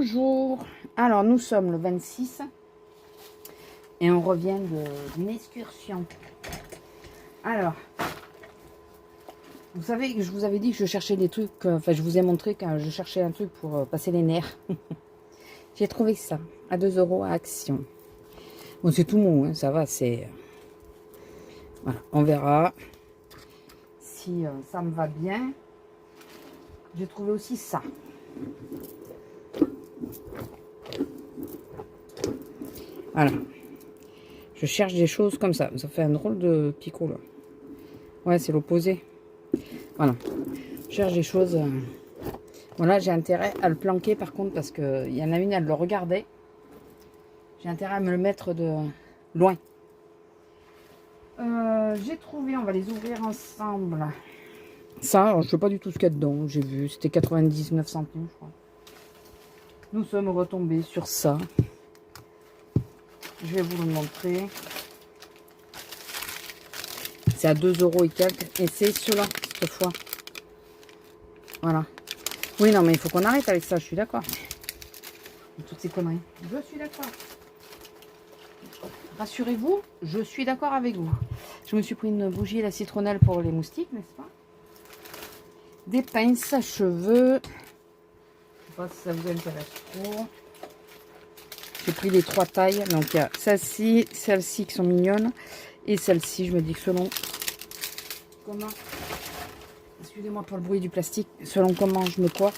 Bonjour. Alors, nous sommes le 26 et on revient d'une excursion. Alors, vous savez que je vous avais dit que je cherchais des trucs, enfin, je vous ai montré que je cherchais un truc pour passer les nerfs. J'ai trouvé ça à 2 € à Action. Bon, c'est tout mou, hein, ça va, c'est... Voilà, on verra si ça me va bien. J'ai trouvé aussi ça. Voilà. Je cherche des choses comme ça. Ça fait un drôle de picot là. Ouais, c'est l'opposé. Voilà. Je cherche des choses. Voilà, j'ai intérêt à le planquer par contre parce qu'il y en a une, elle le regardait. J'ai intérêt à me le mettre de loin. J'ai trouvé, on va les ouvrir ensemble. Ça, alors, je ne sais pas du tout ce qu'il y a dedans. J'ai vu, c'était 99 centimes, je crois. Nous sommes retombés sur ça. Je vais vous le montrer. C'est à 2 € et quelques. Et c'est cela, cette fois. Voilà. Oui, non, mais il faut qu'on arrête avec ça, je suis d'accord. Toutes ces conneries. Je suis d'accord. Rassurez-vous, je suis d'accord avec vous. Je me suis pris une bougie à la citronnelle pour les moustiques, n'est-ce pas? Des pinces à cheveux. Je sais pas si ça vous intéresse trop. J'ai pris les 3 tailles. Donc, il y a celle-ci, celle-ci qui sont mignonnes. Et celle-ci, je me dis que selon comment... Excusez-moi pour le bruit du plastique. Selon comment je me coiffe.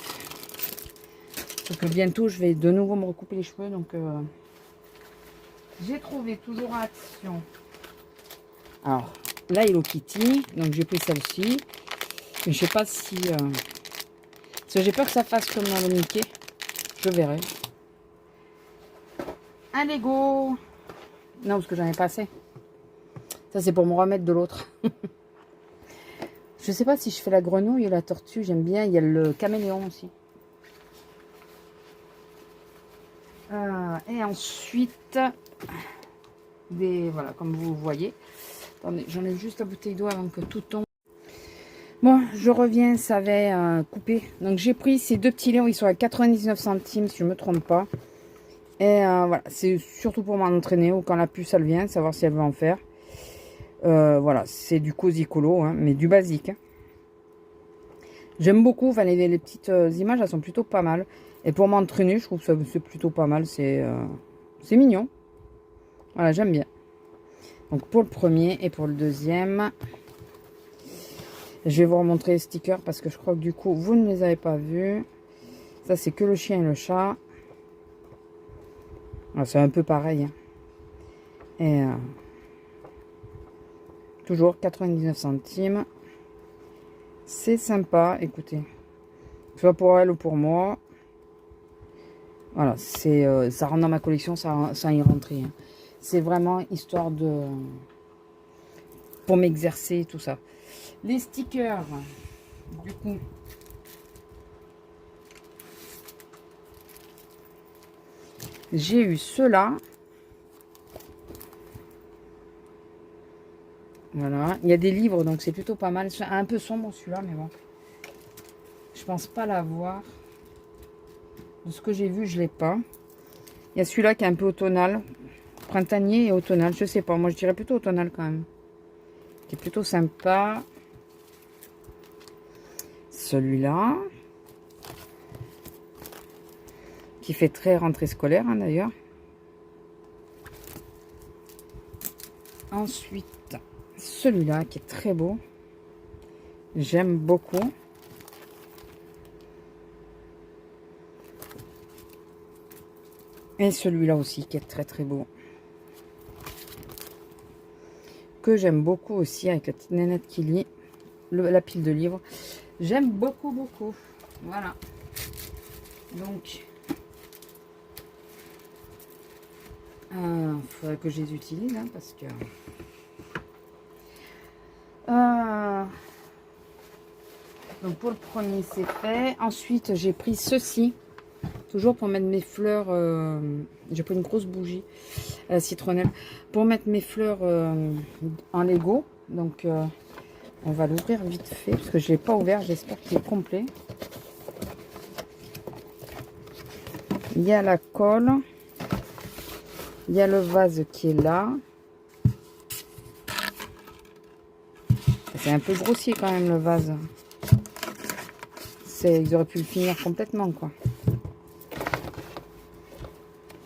Parce que bientôt, je vais de nouveau me recouper les cheveux. Donc, j'ai trouvé toujours à Action. Alors, là, Hello Kitty. Donc, j'ai pris celle-ci. Mais je sais pas si... Parce que j'ai peur que ça fasse comme dans le Mickey. Je verrai. Un Lego. Non, parce que j'en ai pas assez. Ça, c'est pour me remettre de l'autre. Je sais pas si je fais la grenouille et la tortue. J'aime bien. Il y a le caméléon aussi. Et ensuite, voilà, comme vous voyez. Attendez, j'en ai juste la bouteille d'eau avant que tout tombe. Bon, je reviens, ça avait coupé. Donc, j'ai pris ces 2 petits lions. Ils sont à 99 centimes, si je ne me trompe pas. Et voilà, c'est surtout pour m'entraîner ou quand la puce, elle vient, savoir si elle veut en faire. Voilà, c'est du Cozy Colo, hein, mais du basique. Hein. J'aime beaucoup, enfin, les petites images, elles sont plutôt pas mal. Et pour m'entraîner, je trouve que c'est plutôt pas mal. C'est mignon. Voilà, j'aime bien. Donc, pour le premier et pour le deuxième... Je vais vous remontrer les stickers parce que je crois que du coup, vous ne les avez pas vus. Ça, c'est que le chien et le chat. C'est un peu pareil. Hein. Et toujours 99 centimes. C'est sympa, écoutez. Soit pour elle ou pour moi. Voilà, c'est ça rentre dans ma collection, ça y rentrer. Hein. C'est vraiment histoire de... pour m'exercer, tout ça. Les stickers, du coup, j'ai eu ceux-là. Voilà, il y a des livres, donc c'est plutôt pas mal. C'est un peu sombre celui-là, mais bon. Je pense pas l'avoir. De ce que j'ai vu, je l'ai pas. Il y a celui-là qui est un peu automnal. Printanier et automnal, je sais pas. Moi, je dirais plutôt automnal quand même. Qui est plutôt sympa. Celui-là, qui fait très rentrée scolaire, hein, d'ailleurs. Ensuite, celui-là, qui est très beau. J'aime beaucoup. Et celui-là aussi, qui est très très beau. Que j'aime beaucoup aussi, avec la petite nénette qui lit la pile de livres. J'aime beaucoup, beaucoup. Voilà. Donc, il faudrait que je les utilise, hein, parce que... donc, pour le premier, c'est fait. Ensuite, j'ai pris ceci. Toujours pour mettre mes fleurs... j'ai pris une grosse bougie à la citronnelle. Pour mettre mes fleurs en Lego. Donc... on va l'ouvrir vite fait, parce que je ne l'ai pas ouvert. J'espère qu'il est complet. Il y a la colle. Il y a le vase qui est là. C'est un peu grossier quand même le vase. Ils auraient pu le finir complètement quoi.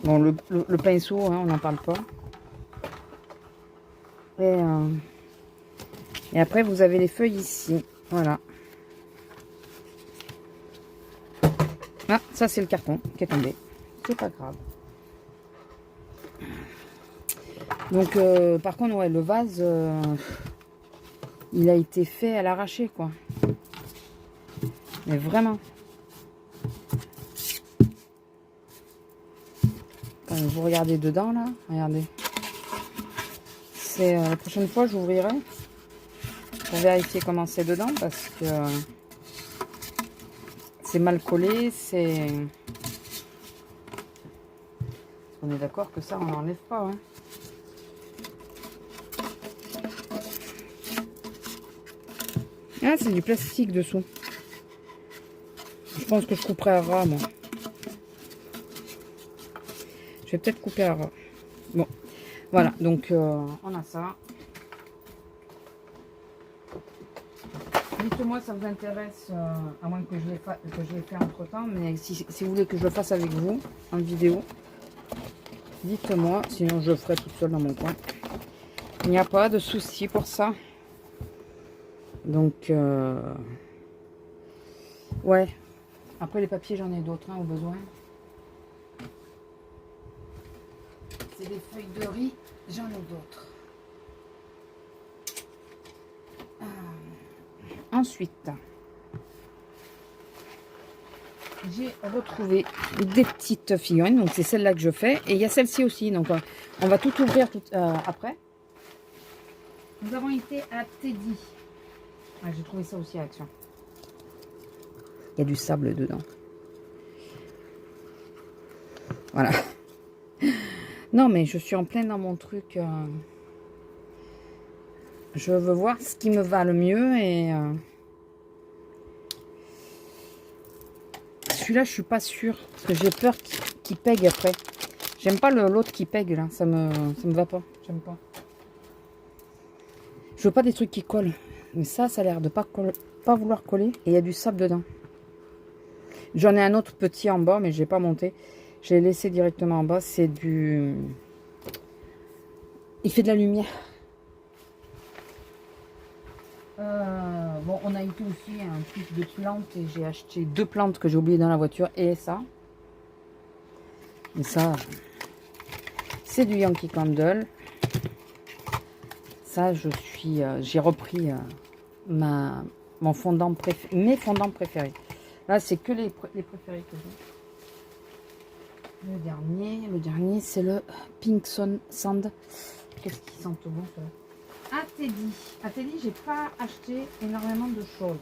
Bon, le pinceau, hein, on n'en parle pas. Et après, vous avez les feuilles ici. Voilà. Ah, ça, c'est le carton qui est tombé. C'est pas grave. Donc, par contre, ouais, le vase, il a été fait à l'arraché, quoi. Mais vraiment. Quand vous regardez dedans, là, regardez. C'est la prochaine fois, j'ouvrirai pour vérifier comment c'est dedans, parce que c'est mal collé, c'est... On est d'accord que ça, on n'enlève pas, hein. Ah, c'est du plastique dessous. Je pense que je couperai à ras, moi. Je vais peut-être couper à ras. Bon, voilà, donc on a ça. Dites-moi, ça vous intéresse, à moins que je l'ai fait entre temps, mais si vous voulez que je le fasse avec vous en vidéo, dites-moi, sinon je le ferai toute seule dans mon coin. Il n'y a pas de souci pour ça. Donc, ouais. Après les papiers, j'en ai d'autres, hein, au besoin. C'est des feuilles de riz, j'en ai d'autres. Ensuite, j'ai retrouvé des petites figurines. Donc, c'est celle-là que je fais. Et il y a celle-ci aussi. Donc, on va tout ouvrir après. Nous avons été à Teddy. Ah, j'ai trouvé ça aussi à Action. Il y a du sable dedans. Voilà. Non, mais je suis en plein dans mon truc. Je veux voir ce qui me va le mieux. Et celui-là, je suis pas sûre. Parce que j'ai peur qu'il pègue après. J'aime pas l'autre qui pègue, là. Ça me va pas. J'aime pas. Je veux pas des trucs qui collent. Mais ça a l'air de pas vouloir coller. Et il y a du sable dedans. J'en ai un autre petit en bas, mais je n'ai pas monté. J'ai laissé directement en bas. C'est du... Il fait de la lumière. Bon, on a été aussi un truc de plantes. Et j'ai acheté 2 plantes que j'ai oubliées dans la voiture. Et ça. Et ça, c'est du Yankee Candle. Ça, j'ai repris mes fondants préférés. Là, c'est que les préférés que j'ai. Le dernier, c'est le Pink Sand. Qu'est-ce qu'ils sentent bon, ça? À Teddy, j'ai pas acheté énormément de choses.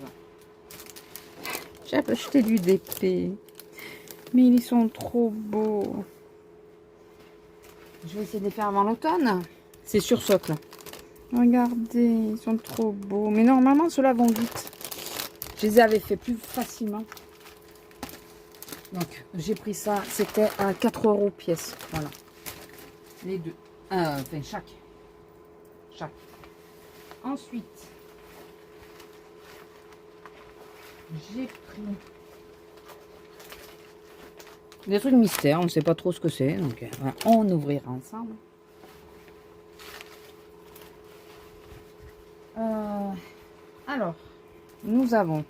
J'ai acheté du DP. Mais ils sont trop beaux. Je vais essayer de les faire avant l'automne. C'est sur socle. Regardez, ils sont trop beaux. Mais normalement, ceux-là vont vite. Je les avais fait plus facilement. Donc, j'ai pris ça. C'était à 4 € pièce. Voilà. Les deux. Enfin, chaque. Ensuite, j'ai pris des trucs mystères. On ne sait pas trop ce que c'est. Donc, voilà, on ouvrira ensemble. Alors, nous avons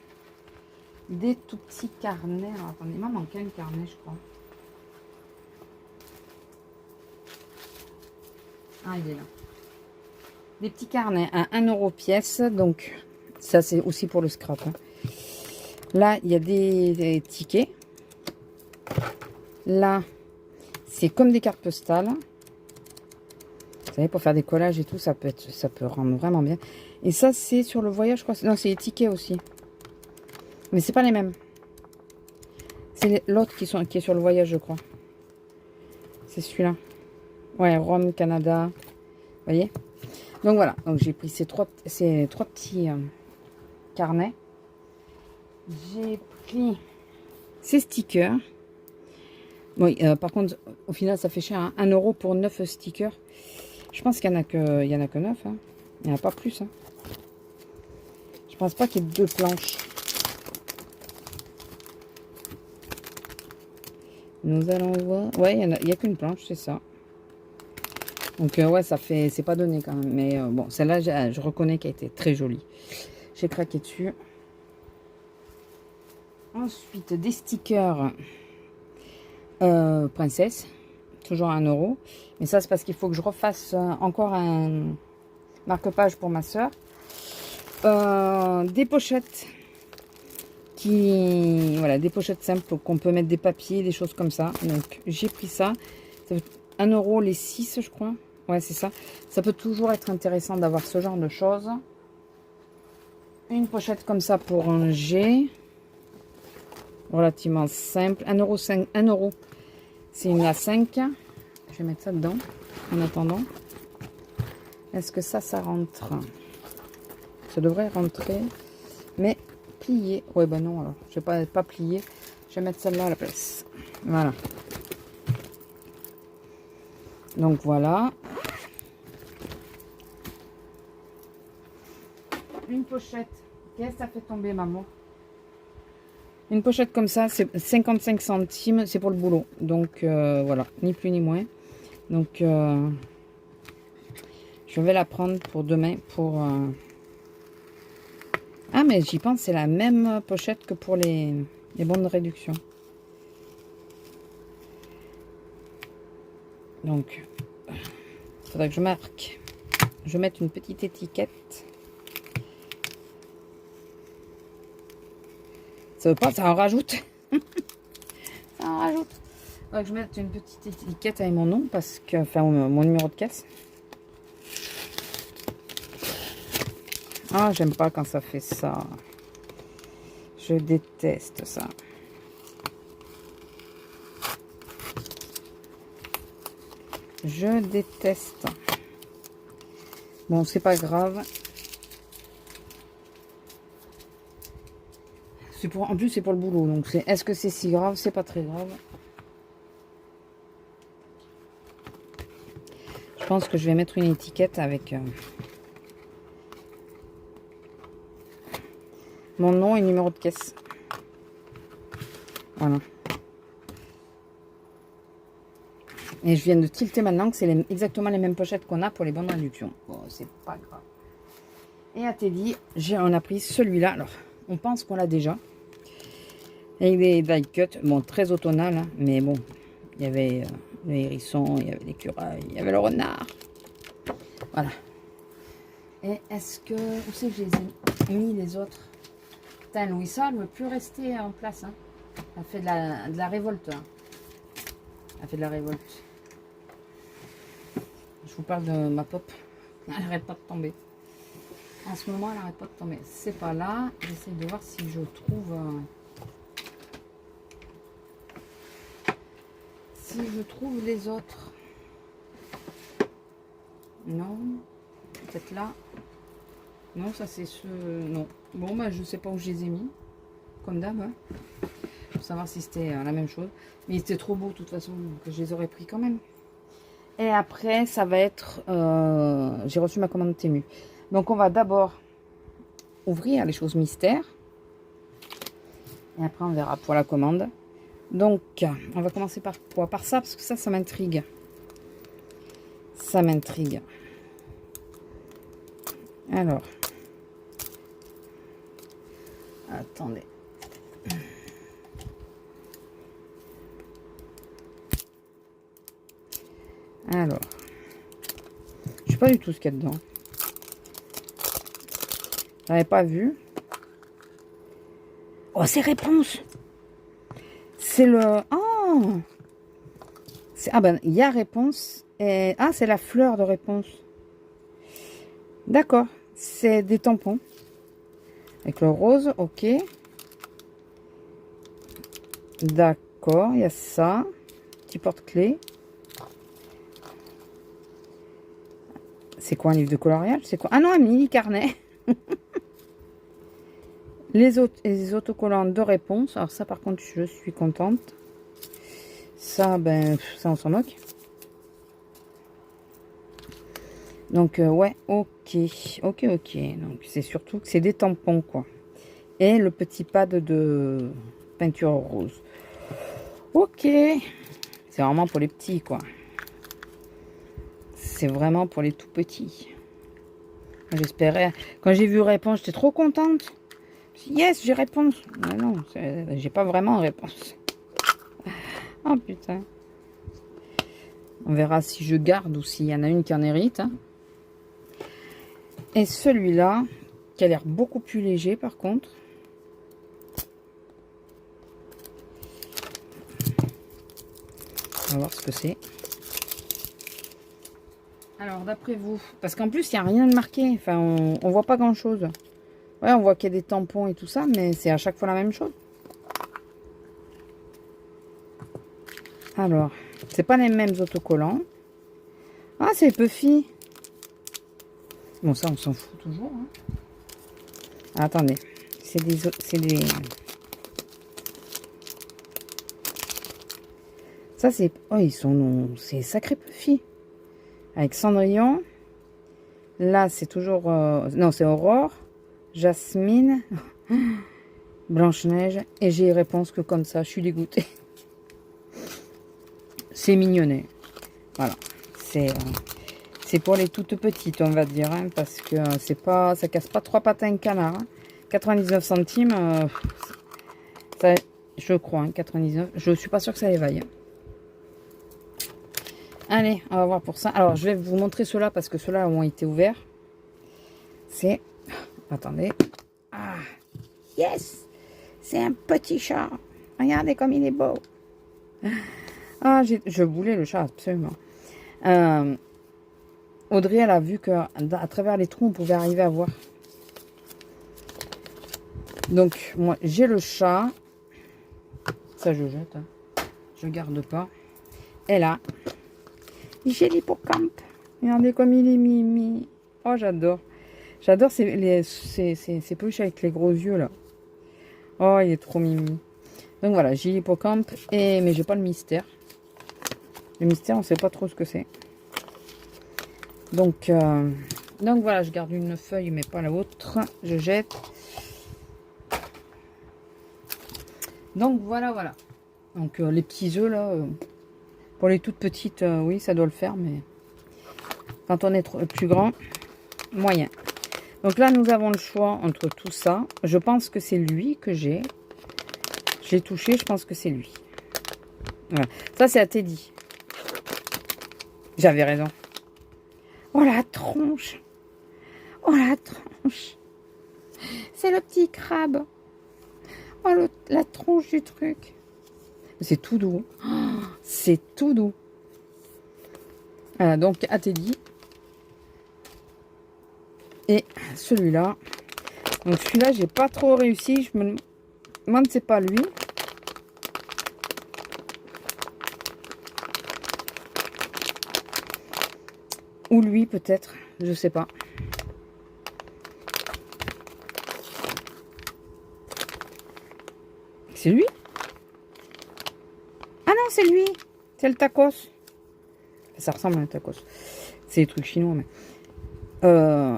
des tout petits carnets. Alors, attendez, il m'a manqué un carnet, je crois. Ah, il est là. Des petits carnets à 1 € pièce. Donc, ça, c'est aussi pour le scrap. Hein. Là, il y a des tickets. Là, c'est comme des cartes postales. Vous savez, pour faire des collages et tout, ça peut rendre vraiment bien. Et ça, c'est sur le voyage, je crois. Non, c'est les tickets aussi. Mais c'est pas les mêmes. C'est l'autre qui est sur le voyage, je crois. C'est celui-là. Ouais, Rome, Canada. Vous voyez? Donc voilà. Donc j'ai pris ces trois petits carnets. J'ai pris ces stickers. Oui, par contre, au final, ça fait cher. Hein. 1 euro pour 9 stickers. Je pense qu'il n'y en a que 9. Hein. Il n'y en a pas plus. Hein. Je pense pas qu'il y ait 2 planches. Nous allons voir. Ouais, il n'y a qu'une planche, c'est ça. Donc, ouais, ça fait. C'est pas donné quand même. Mais bon, celle-là, je reconnais qu'elle était très jolie. J'ai craqué dessus. Ensuite, des stickers princesse. Toujours 1 euro. Mais ça, c'est parce qu'il faut que je refasse encore un marque-page pour ma soeur. Des pochettes. Voilà, des pochettes simples qu'on peut mettre des papiers, des choses comme ça. Donc, j'ai pris ça. Ça fait 1 euro les 6, je crois. Ouais, c'est ça. Ça peut toujours être intéressant d'avoir ce genre de choses. Une pochette comme ça pour ranger. Relativement simple. 1 euro. 1 euro. C'est une A5. Je vais mettre ça dedans en attendant. Est-ce que ça rentre? Ça devrait rentrer. Mais plié. Ouais, ben non, alors. Je vais pas plier. Je vais mettre celle-là à la place. Voilà. Donc, voilà. Une pochette. Qu'est-ce que ça fait tomber, maman? Une pochette comme ça, c'est 55 centimes. C'est pour le boulot. Donc, voilà. Ni plus ni moins. Donc, je vais la prendre pour demain. Pour... Ah, mais j'y pense, c'est la même pochette que pour les bons de réduction. Donc, il faudrait que je marque. Je vais mettre une petite étiquette. Ça veut pas, ça en rajoute. Ça en rajoute. Il faudrait que je mette une petite étiquette avec mon nom, parce que, enfin, mon numéro de caisse. Ah, j'aime pas quand ça fait ça. Je déteste ça. Je déteste. Bon, c'est pas grave. En plus, c'est pour le boulot. Donc, est-ce que c'est si grave? C'est pas très grave. Je pense que je vais mettre une étiquette avec mon nom et numéro de caisse. Voilà. Et je viens de tilter maintenant que c'est exactement les mêmes pochettes qu'on a pour les bonnes réductions. Bon, c'est pas grave. Et à Teddy, on a pris celui-là. Alors, on pense qu'on l'a déjà. Et il est die cut. Bon, très automnal, hein, mais bon. Il y avait le hérisson, il y avait l'écureuil, il y avait le renard. Voilà. Et est-ce que... Où c'est que je les ai mis les autres? Putain, Louisa, elle ne veut plus rester en place. Hein. Elle fait de la révolte. Hein. Elle fait de la révolte. Je vous parle de ma pop. Elle n'arrête pas de tomber. En ce moment, elle n'arrête pas de tomber. C'est pas là. J'essaie de voir si je trouve... si je trouve les autres. Non. Peut-être là. Non, ça c'est ce... Non. Bon, bah je sais pas où je les ai mis. Comme d'hab. Hein. Pour savoir si c'était la même chose. Mais c'était trop beau de toute façon. Que je les aurais pris quand même. Et après, ça va être... j'ai reçu ma commande Temu. Donc, on va d'abord ouvrir les choses mystères. Et après, on verra pour la commande. Donc, on va commencer par quoi? Par ça, parce que ça m'intrigue. Ça m'intrigue. Alors. Attendez. Alors. Je sais pas du tout ce qu'il y a dedans. J'avais pas vu. Oh, c'est réponse. C'est le... Oh, ah ben, il y a réponse. Et... Ah, c'est la fleur de réponse. D'accord. C'est des tampons. Avec le rose, ok. D'accord, il y a ça. Petit porte-clés. C'est quoi, un livre de coloriage? C'est quoi? Ah non, un mini carnet. Les autocollants de réponse. Alors ça, par contre, je suis contente. Ça, ben, ça, on s'en moque. Donc, ouais, ok. Ok. Donc, c'est surtout que c'est des tampons, quoi. Et le petit pad de peinture rose. Ok. C'est vraiment pour les petits, quoi. C'est vraiment pour les tout petits. J'espérais. Quand j'ai vu réponse, j'étais trop contente. Yes, j'ai réponse. Mais non, j'ai pas vraiment réponse. Oh putain. On verra si je garde ou s'il y en a une qui en hérite. Hein. Et celui-là, qui a l'air beaucoup plus léger par contre. On va voir ce que c'est. Alors, d'après vous, parce qu'en plus, il n'y a rien de marqué. Enfin, on voit pas grand-chose. Ouais, on voit qu'il y a des tampons et tout ça, mais c'est à chaque fois la même chose. Alors, c'est pas les mêmes autocollants. Ah, c'est Puffy. Bon, ça, on s'en fout toujours. Hein. Ah, attendez. C'est des... Ça, c'est... Oh, ils sont... C'est sacré Puffy. Avec Cendrillon. Là, c'est toujours... Non, c'est Aurore. Jasmine. Blanche-Neige. Et j'ai réponse que comme ça. Je suis dégoûtée. C'est mignonnet. Voilà. C'est pour les toutes petites, on va dire. Hein, parce que c'est pas... Ça casse pas trois patins canard. Hein. 99 centimes. Ça, je crois. Hein, 99. Je suis pas sûre que ça les vaille. Allez, on va voir pour ça. Alors, je vais vous montrer ceux-là parce que ceux-là ont été ouverts. C'est... Attendez. Ah, yes! C'est un petit chat. Regardez comme il est beau. Ah, je voulais le chat, absolument. Audrey, elle a vu qu'à travers les trous, on pouvait arriver à voir. Donc, moi, j'ai le chat. Ça, je jette. Hein. Je garde pas. Et là... J'ai l'hippocampe. Regardez comme il est mimi. Oh, j'adore. J'adore ces peluches avec les gros yeux, là. Oh, il est trop mimi. Donc, voilà, j'ai l'hippocampe. Mais j'ai pas le mystère. Le mystère, on sait pas trop ce que c'est. Donc, voilà, je garde une feuille, mais pas l'autre. Je jette. Donc, voilà. Donc, les petits œufs, là... Pour les toutes petites, oui, ça doit le faire, mais quand on est plus grand, moyen. Donc là, nous avons le choix entre tout ça. Je pense que c'est lui que j'ai. Je l'ai touché, je pense que c'est lui. Voilà. Ça, c'est à Teddy. J'avais raison. Oh, la tronche. Oh, la tronche. C'est le petit crabe. Oh, la tronche du truc. C'est tout doux. Oh, c'est tout doux. Voilà, donc à Teddy. Et celui-là. Donc celui-là, j'ai pas trop réussi. Je me demande si c'est pas lui. Ou lui peut-être. Je sais pas. C'est lui? Ah non, c'est lui. C'est le tacos. Ça ressemble à un tacos. C'est des trucs chinois, mais...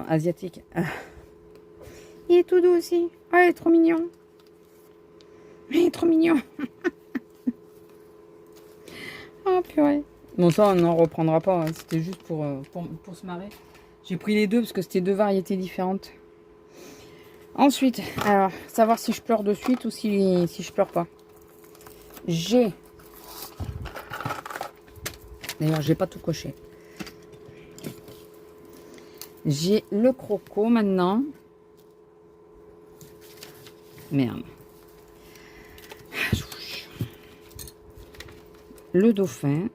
asiatique. Il est tout doux aussi. Oh, il est trop mignon. Il est trop mignon. Oh, purée. Bon, ça, on n'en reprendra pas. Hein. C'était juste pour se marrer. J'ai pris les deux parce que c'était deux variétés différentes. Ensuite, alors, savoir si je pleure de suite ou si je pleure pas. J'ai... D'ailleurs, j'ai pas tout coché. J'ai le croco maintenant. Merde. Le dauphin.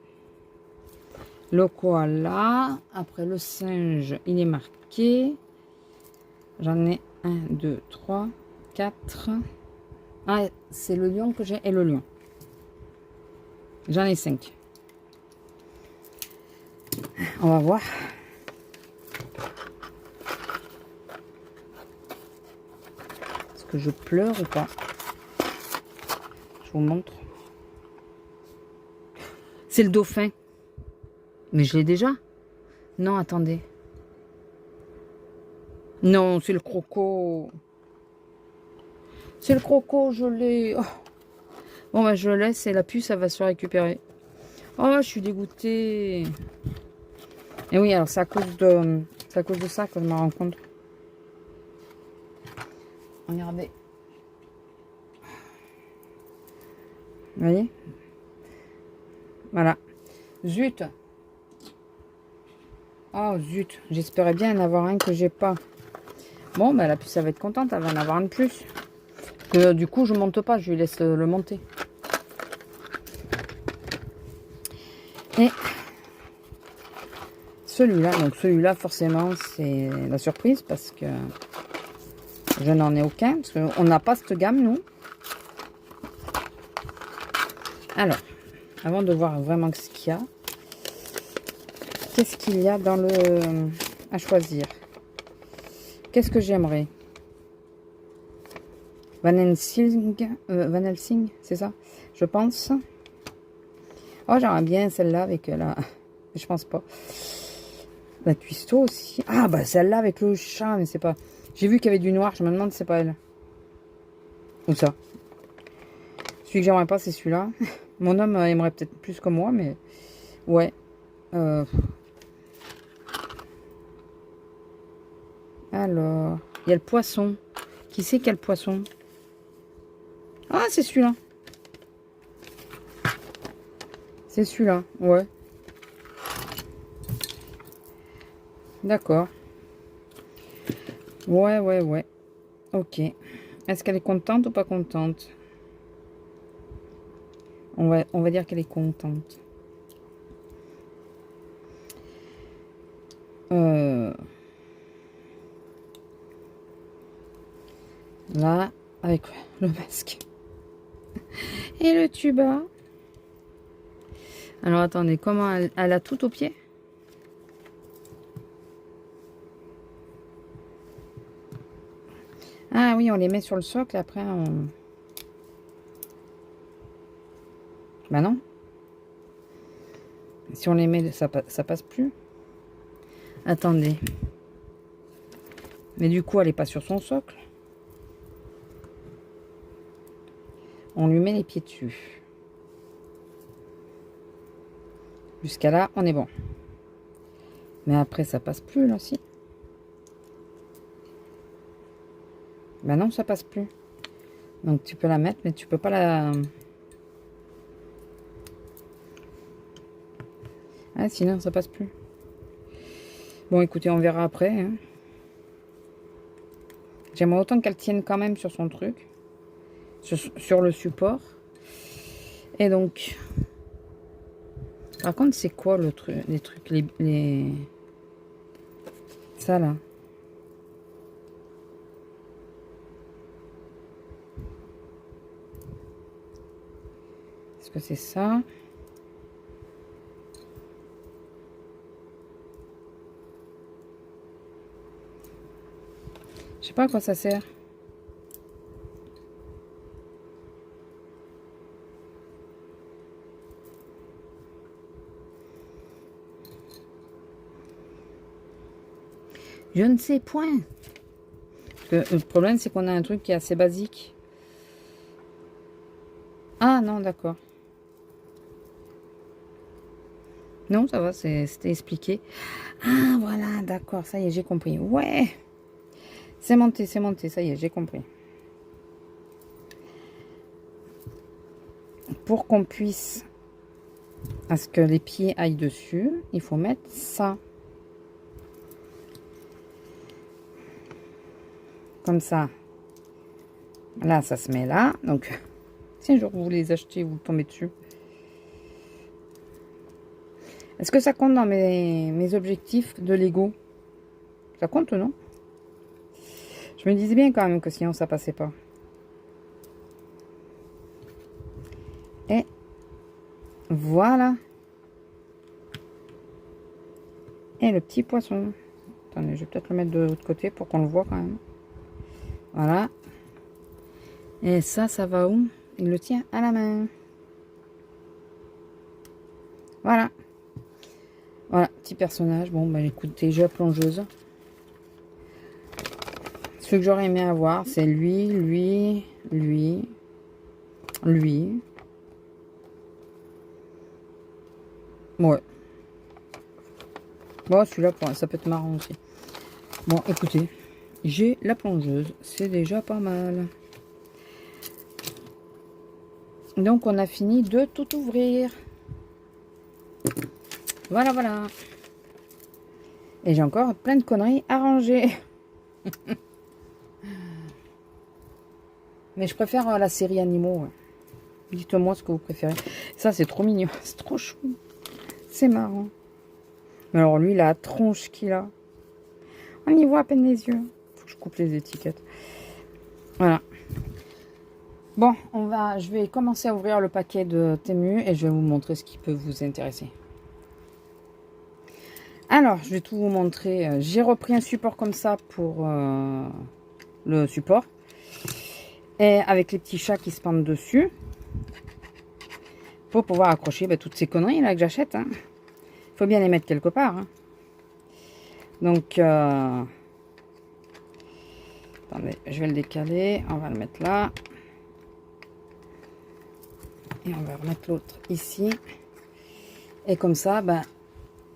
Le koala. Après le singe, il est marqué. J'en ai 1, 2, 3, 4. Ah, c'est le lion que j'ai et le lion. J'en ai 5. On va voir. Est-ce que je pleure ou pas? Je vous montre. C'est le dauphin. Mais je l'ai déjà. Non, attendez. Non, c'est le croco. C'est le croco, je l'ai. Oh. Bon, bah, je le laisse et la puce, elle va se récupérer. Oh, je suis dégoûtée. Et oui, alors c'est à cause de ça que je me rends compte. Regardez. Vous voyez? Voilà. Zut. Oh, zut. J'espérais bien en avoir un que j'ai pas. Bon, bah, la puce, ça va être contente. Elle va en avoir un de plus. Que, du coup, je monte pas. Je lui laisse le monter. Et celui-là. Donc, celui-là, forcément, c'est la surprise. Parce que je n'en ai aucun. Parce qu'on n'a pas cette gamme, nous. Alors, avant de voir vraiment ce qu'il y a. Qu'est-ce qu'il y a dans le... à choisir? Qu'est-ce que j'aimerais? Van Helsing, c'est ça? Je pense. Oh, j'aimerais bien celle-là avec la... Je pense pas. La cuistot aussi. Ah, bah celle-là avec le chat, mais c'est pas... J'ai vu qu'il y avait du noir, je me demande si c'est pas elle. Ou ça. Celui que j'aimerais pas, c'est celui-là. Mon homme aimerait peut-être plus que moi, mais... Ouais. Alors, il y a le poisson. Qui c'est quel poisson? Ah, c'est celui-là. C'est celui-là, ouais. D'accord. Ouais, ouais, ouais. Ok. Est-ce qu'elle est contente ou pas contente? On va dire qu'elle est contente. Là, avec le masque. Et le tuba. Alors, attendez, comment elle a tout au pied? Ah oui, on les met sur le socle, après on... Bah non. Si on les met, ça passe plus. Attendez. Mais du coup, elle n'est pas sur son socle. On lui met les pieds dessus. Jusqu'à là, on est bon. Mais après, ça passe plus, là, si. Bah non, ça passe plus. Donc, tu peux la mettre, mais tu peux pas la... Ah, sinon, ça passe plus. Bon, écoutez, on verra après. Hein. J'aimerais autant qu'elle tienne quand même sur son truc. Sur le support. Et donc... Par contre, c'est quoi le truc, les trucs, les... Ça, là. Est-ce que c'est ça? Je sais pas à quoi ça sert. Je ne sais point. Parce que le problème, c'est qu'on a un truc qui est assez basique. Ah non, d'accord. Non, ça va, c'était expliqué. Ah, voilà, d'accord, ça y est, j'ai compris. Ouais, c'est monté, ça y est, j'ai compris. Pour qu'on puisse, à ce que les pieds aillent dessus, il faut mettre ça. Comme ça. Là, ça se met là. Donc, si un jour vous les achetez, vous tombez dessus. Est-ce que ça compte dans mes objectifs de Lego? Ça compte, non? Je me disais bien quand même que sinon ça passait pas. Et voilà. Et le petit poisson. Attendez, je vais peut-être le mettre de l'autre côté pour qu'on le voit quand même. Voilà. Et ça va où? Il le tient à la main. Voilà. Voilà, petit personnage. Bon, bah écoutez, j'ai la plongeuse. Ce que j'aurais aimé avoir, c'est lui, lui, lui, lui. Ouais. Bon, celui-là, ça peut être marrant aussi. Bon, écoutez, j'ai la plongeuse. C'est déjà pas mal. Donc, on a fini de tout ouvrir. Voilà, voilà. Et j'ai encore plein de conneries à ranger. Mais je préfère la série animaux. Ouais. Dites-moi ce que vous préférez. Ça, c'est trop mignon. C'est trop chou. C'est marrant. Mais alors, lui, la tronche qu'il a. On y voit à peine les yeux. Faut que je coupe les étiquettes. Voilà. Bon, je vais commencer à ouvrir le paquet de Temu et je vais vous montrer ce qui peut vous intéresser. Alors, je vais tout vous montrer. J'ai repris un support comme ça pour le support. Et avec les petits chats qui se pendent dessus. Pour pouvoir accrocher toutes ces conneries là que j'achète. Il faut bien les mettre quelque part. Donc, attendez, je vais le décaler. On va le mettre là. Et on va remettre l'autre ici. Et comme ça,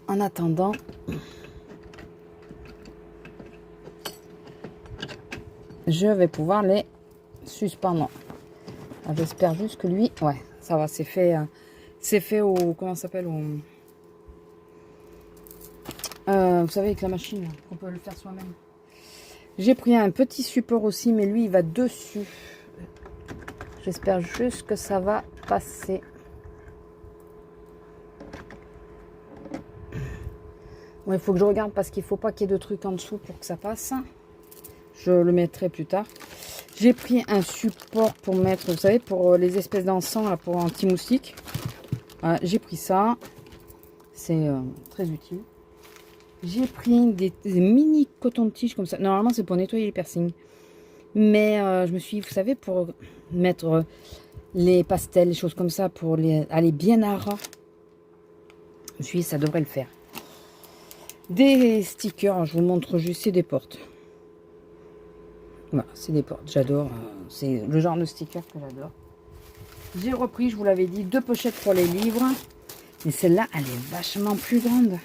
en attendant, je vais pouvoir les suspendre. J'espère juste que lui, ouais, ça va, c'est fait au, comment ça s'appelle, au, vous savez, avec la machine, on peut le faire soi-même. J'ai pris un petit support aussi, mais lui, il va dessus. J'espère juste que ça va passer. Bon, il faut que je regarde parce qu'il ne faut pas qu'il y ait de trucs en dessous pour que ça passe. Je le mettrai plus tard. J'ai pris un support pour mettre, vous savez, pour les espèces d'encens, là, pour anti-moustique. Voilà, j'ai pris ça. C'est très utile. J'ai pris des mini coton-tiges comme ça. Normalement, c'est pour nettoyer les piercings. Mais je me suis dit, vous savez, pour mettre les pastels, les choses comme ça, pour aller bien à ras. Je me suis dit, ça devrait le faire. Des stickers, je vous montre juste, c'est des portes. Voilà, c'est des portes, j'adore. C'est le genre de sticker que j'adore. J'ai repris, je vous l'avais dit, 2 pochettes pour les livres. Mais celle-là, elle est vachement plus grande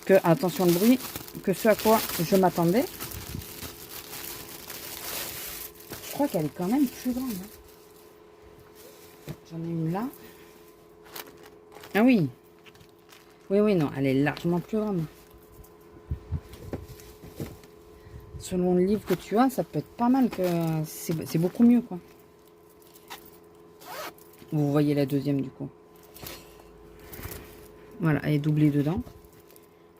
que, attention le bruit, que ce à quoi je m'attendais. Je crois qu'elle est quand même plus grande. J'en ai une là. Ah oui. Oui, non, elle est largement plus grande. Selon le livre que tu as, ça peut être pas mal, que c'est beaucoup mieux, quoi. Vous voyez la deuxième, du coup. Voilà, elle est doublée dedans.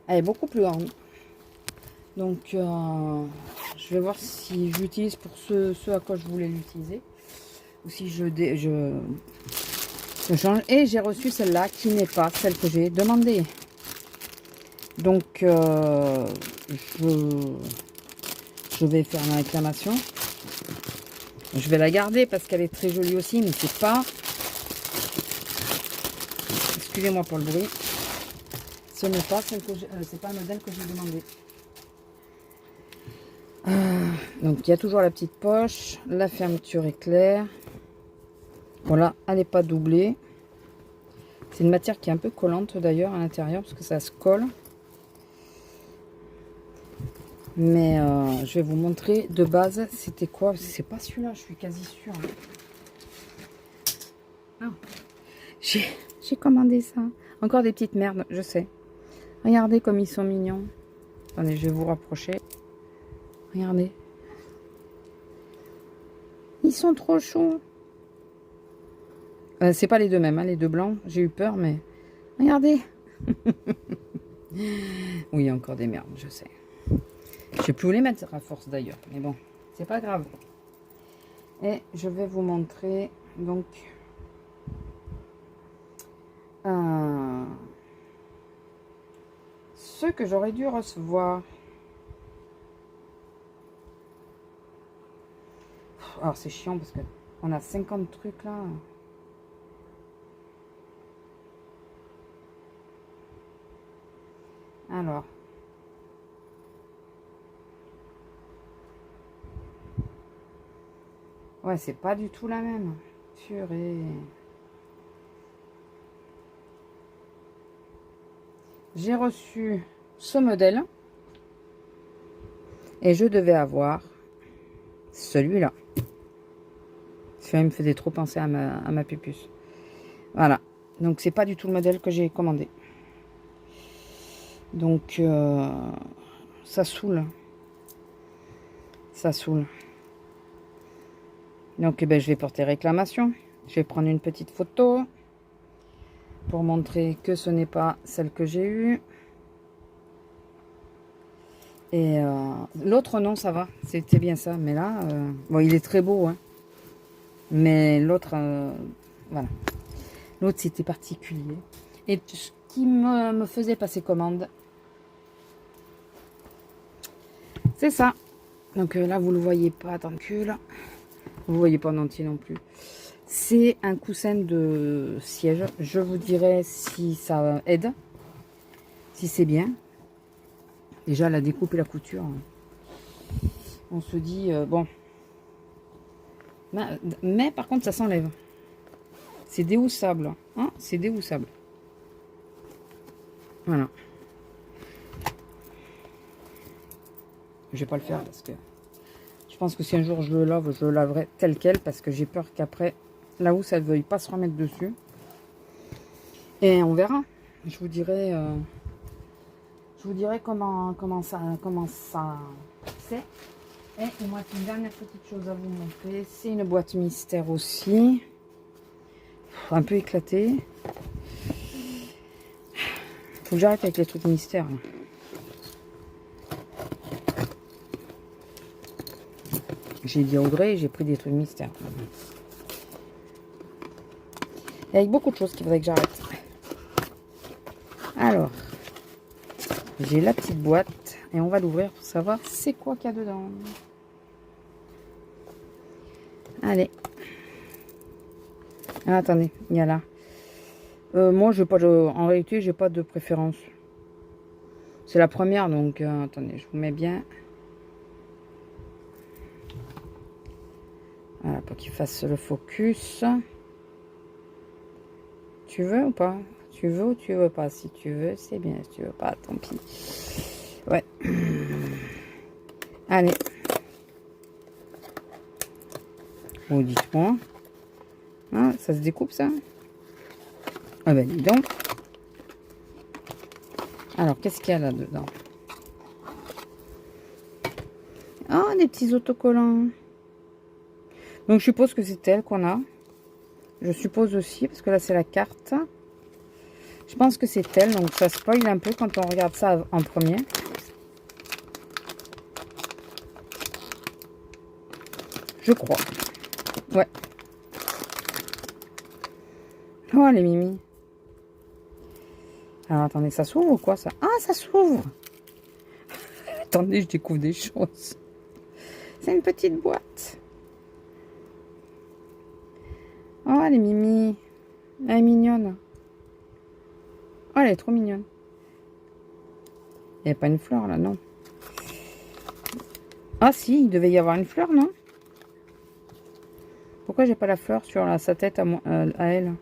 Elle est beaucoup plus grande. Donc, je vais voir si je l'utilise pour ce à quoi je voulais l'utiliser. Ou si je change. Et j'ai reçu celle-là qui n'est pas celle que j'ai demandée. Donc, je vais faire ma réclamation. Je vais la garder parce qu'elle est très jolie aussi, mais c'est pas... Excusez-moi pour le bruit. Ce n'est pas celle que c'est pas le modèle que j'ai demandé. Donc il y a toujours la petite poche. La fermeture est claire. Voilà, elle n'est pas doublée. C'est une matière qui est un peu collante d'ailleurs à l'intérieur parce que ça se colle. Mais je vais vous montrer de base c'était quoi. C'est pas celui-là, je suis quasi sûre. Ah. J'ai commandé ça. Encore des petites merdes, je sais. Regardez comme ils sont mignons. Attendez, je vais vous rapprocher. Regardez. Ils sont trop chauds. C'est pas les deux mêmes, hein, les deux blancs. J'ai eu peur, mais... Regardez. Oui, il y a encore des merdes, je sais. Je sais plus où les mettre à force d'ailleurs. Mais bon, c'est pas grave. Et je vais vous montrer, donc... ce que j'aurais dû recevoir. Alors c'est chiant parce que on a 50 trucs là. Alors. Ouais, c'est pas du tout la même. Purée. J'ai reçu ce modèle. Et je devais avoir celui-là. Celui-là me faisait trop penser à ma pupuce. Voilà. Donc, c'est pas du tout le modèle que j'ai commandé. Donc, ça saoule. Ça saoule. Donc, eh ben, je vais porter réclamation. Je vais prendre une petite photo pour montrer que ce n'est pas celle que j'ai eue. Et l'autre, non, ça va. C'était bien ça. Mais là, bon, il est très beau. Hein. Mais l'autre, voilà. L'autre, c'était particulier. Et ce qui me faisait passer commande, c'est ça. Donc là, vous le voyez pas tant que là. Vous ne voyez pas en entier non plus. C'est un coussin de siège. Je vous dirai si ça aide. Si c'est bien. Déjà, la découpe et la couture. On se dit, bon. Mais par contre, ça s'enlève. C'est déhoussable. Hein, c'est déhoussable. Voilà. Je vais pas le faire parce que je pense que si un jour je le lave, je le laverai tel quel parce que j'ai peur qu'après, la housse, elle ne veuille pas se remettre dessus. Et on verra. Je vous dirai comment ça c'est. Et il me reste une dernière petite chose à vous montrer. C'est une boîte mystère aussi. Un peu éclatée. Faut que j'arrête avec les trucs mystères. J'ai dit Audrey, j'ai pris des trucs mystères. Et avec beaucoup de choses qu'il faudrait que j'arrête. Alors, j'ai la petite boîte et on va l'ouvrir pour savoir c'est quoi qu'il y a dedans. Allez. Ah, attendez, il y a là. Moi, en réalité, j'ai pas de préférence. C'est la première, donc attendez, je vous mets bien. Voilà, pour qu'il fasse le focus. Tu veux ou pas? Tu veux ou tu veux pas? Si tu veux, c'est bien. Si tu veux pas, tant pis. Ouais. Allez. Bon, dites-moi. Ah, ça se découpe, ça? Ah ben, dis donc. Alors, qu'est-ce qu'il y a là-dedans? Ah, des petits autocollants. Donc, je suppose que c'est elle qu'on a. Je suppose aussi, parce que là, c'est la carte. Je pense que c'est elle, donc ça spoil un peu quand on regarde ça en premier. Je crois. Ouais. Oh, les mimi. Alors, attendez, ça s'ouvre ou quoi, ça? Ah, ça s'ouvre. Attendez, je découvre des choses. C'est une petite boîte. Oh, elle est mimi. Elle est mignonne. Oh, elle est trop mignonne. Il n'y a pas une fleur, là, non? Ah, si, il devait y avoir une fleur, non? Pourquoi j'ai pas la fleur sur sa tête à elle?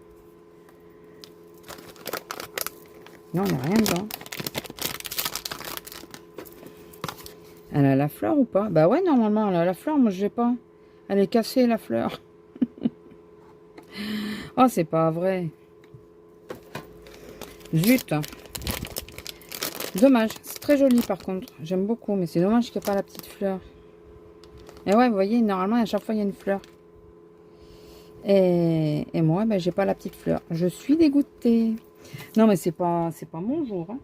Non, il n'y a rien dedans. Elle a la fleur ou pas? Bah ouais, normalement, elle a la fleur. Moi, je n'ai pas. Elle est cassée, la fleur. Oh, c'est pas vrai. Zut. Dommage. C'est très joli, par contre. J'aime beaucoup, mais c'est dommage qu'il n'y ait pas la petite fleur. Et ouais, vous voyez, normalement, à chaque fois, il y a une fleur. Et moi, ben, j'ai pas la petite fleur. Je suis dégoûtée. Non, mais c'est pas mon jour. Hein.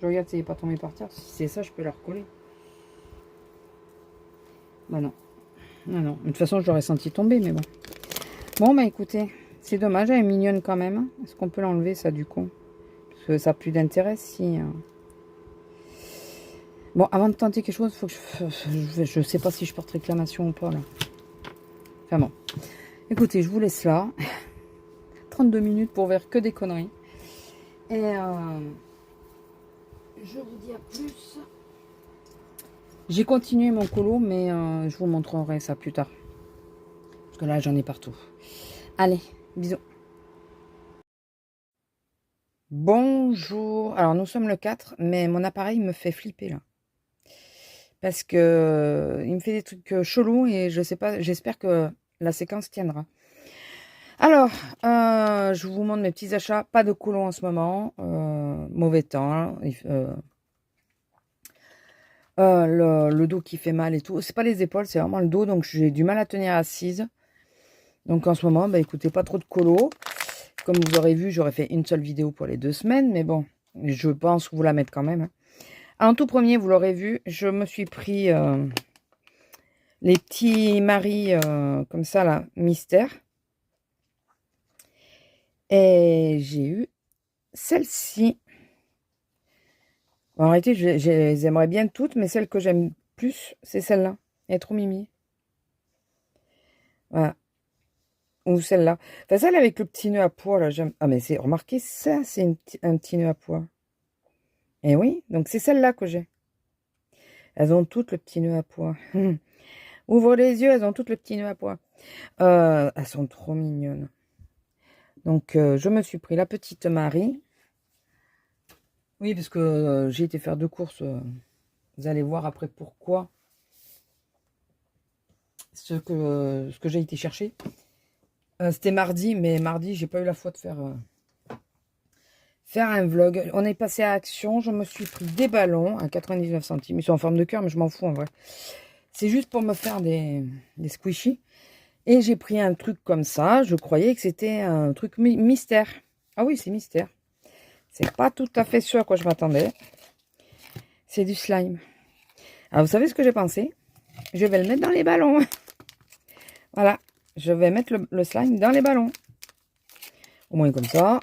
Je regarde si elle n'est pas tombée par terre. Si c'est ça, je peux la recoller. Bah non. Non, non. De toute façon, je l'aurais senti tomber, mais bon. Bon, bah écoutez, c'est dommage. Elle est mignonne quand même. Est-ce qu'on peut l'enlever, ça, du coup? Parce que ça n'a plus d'intérêt si... Bon, avant de tenter quelque chose, faut que je sais pas si je porte réclamation ou pas, là. Enfin bon. Écoutez, je vous laisse là. 32 minutes pour faire que des conneries. Et je vous dis à plus. J'ai continué mon colo, mais je vous montrerai ça plus tard. Parce que là, j'en ai partout. Allez, bisous. Bonjour. Alors, nous sommes le 4, mais mon appareil me fait flipper, là. Parce que il me fait des trucs chelous et je sais pas, j'espère que la séquence tiendra. Alors, je vous montre mes petits achats. Pas de colo en ce moment. Mauvais temps. Le dos qui fait mal et tout. C'est pas les épaules, c'est vraiment le dos. Donc, j'ai du mal à tenir assise. Donc, en ce moment, bah, écoutez, pas trop de colo. Comme vous aurez vu, j'aurais fait une seule vidéo pour les 2 semaines. Mais bon, je pense vous la mettre quand même. En tout premier, vous l'aurez vu, je me suis pris les petits maris comme ça, là, mystère. Et j'ai eu celle-ci. En réalité, je les aimerais bien toutes, mais celle que j'aime plus, c'est celle-là. Elle est trop mimi. Voilà. Ou celle-là. Enfin, celle avec le petit nœud à pois, là, j'aime. Ah, mais c'est, remarquez, ça, c'est un petit nœud à pois. Et oui, donc c'est celle-là que j'ai. Elles ont toutes le petit nœud à pois. Ouvre les yeux, elles ont toutes le petit nœud à pois. Elles sont trop mignonnes. Donc, je me suis pris la petite Marie. Oui, parce que j'ai été faire 2 courses. Vous allez voir après pourquoi. Ce que j'ai été chercher. C'était mardi, mais mardi, j'ai pas eu la foi de faire un vlog. On est passé à Action. Je me suis pris des ballons à 99 centimes. Ils sont en forme de cœur, mais je m'en fous en vrai. C'est juste pour me faire des squishies. Et j'ai pris un truc comme ça. Je croyais que c'était un truc mystère. Ah oui, c'est mystère. C'est pas tout à fait ce à quoi je m'attendais. C'est du slime. Alors, vous savez ce que j'ai pensé? Je vais le mettre dans les ballons. Voilà. Je vais mettre le slime dans les ballons. Au moins comme ça,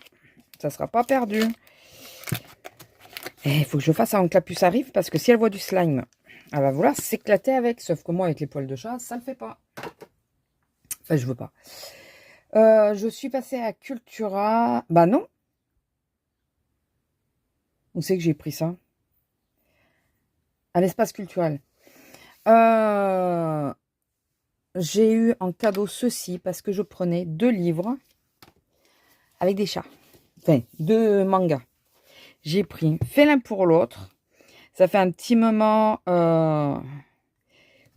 ça ne sera pas perdu. Et il faut que je fasse avant que la puce arrive, parce que si elle voit du slime, elle va vouloir s'éclater avec. Sauf que moi, avec les poils de chat, ça ne le fait pas. Enfin, je veux pas. Je suis passée à Cultura. Bah non. Où c'est que j'ai pris ça? À l'espace culturel. J'ai eu en cadeau ceci parce que je prenais 2 livres avec des chats. Enfin, 2 mangas. J'ai pris Fait l'un pour l'autre. Ça fait un petit moment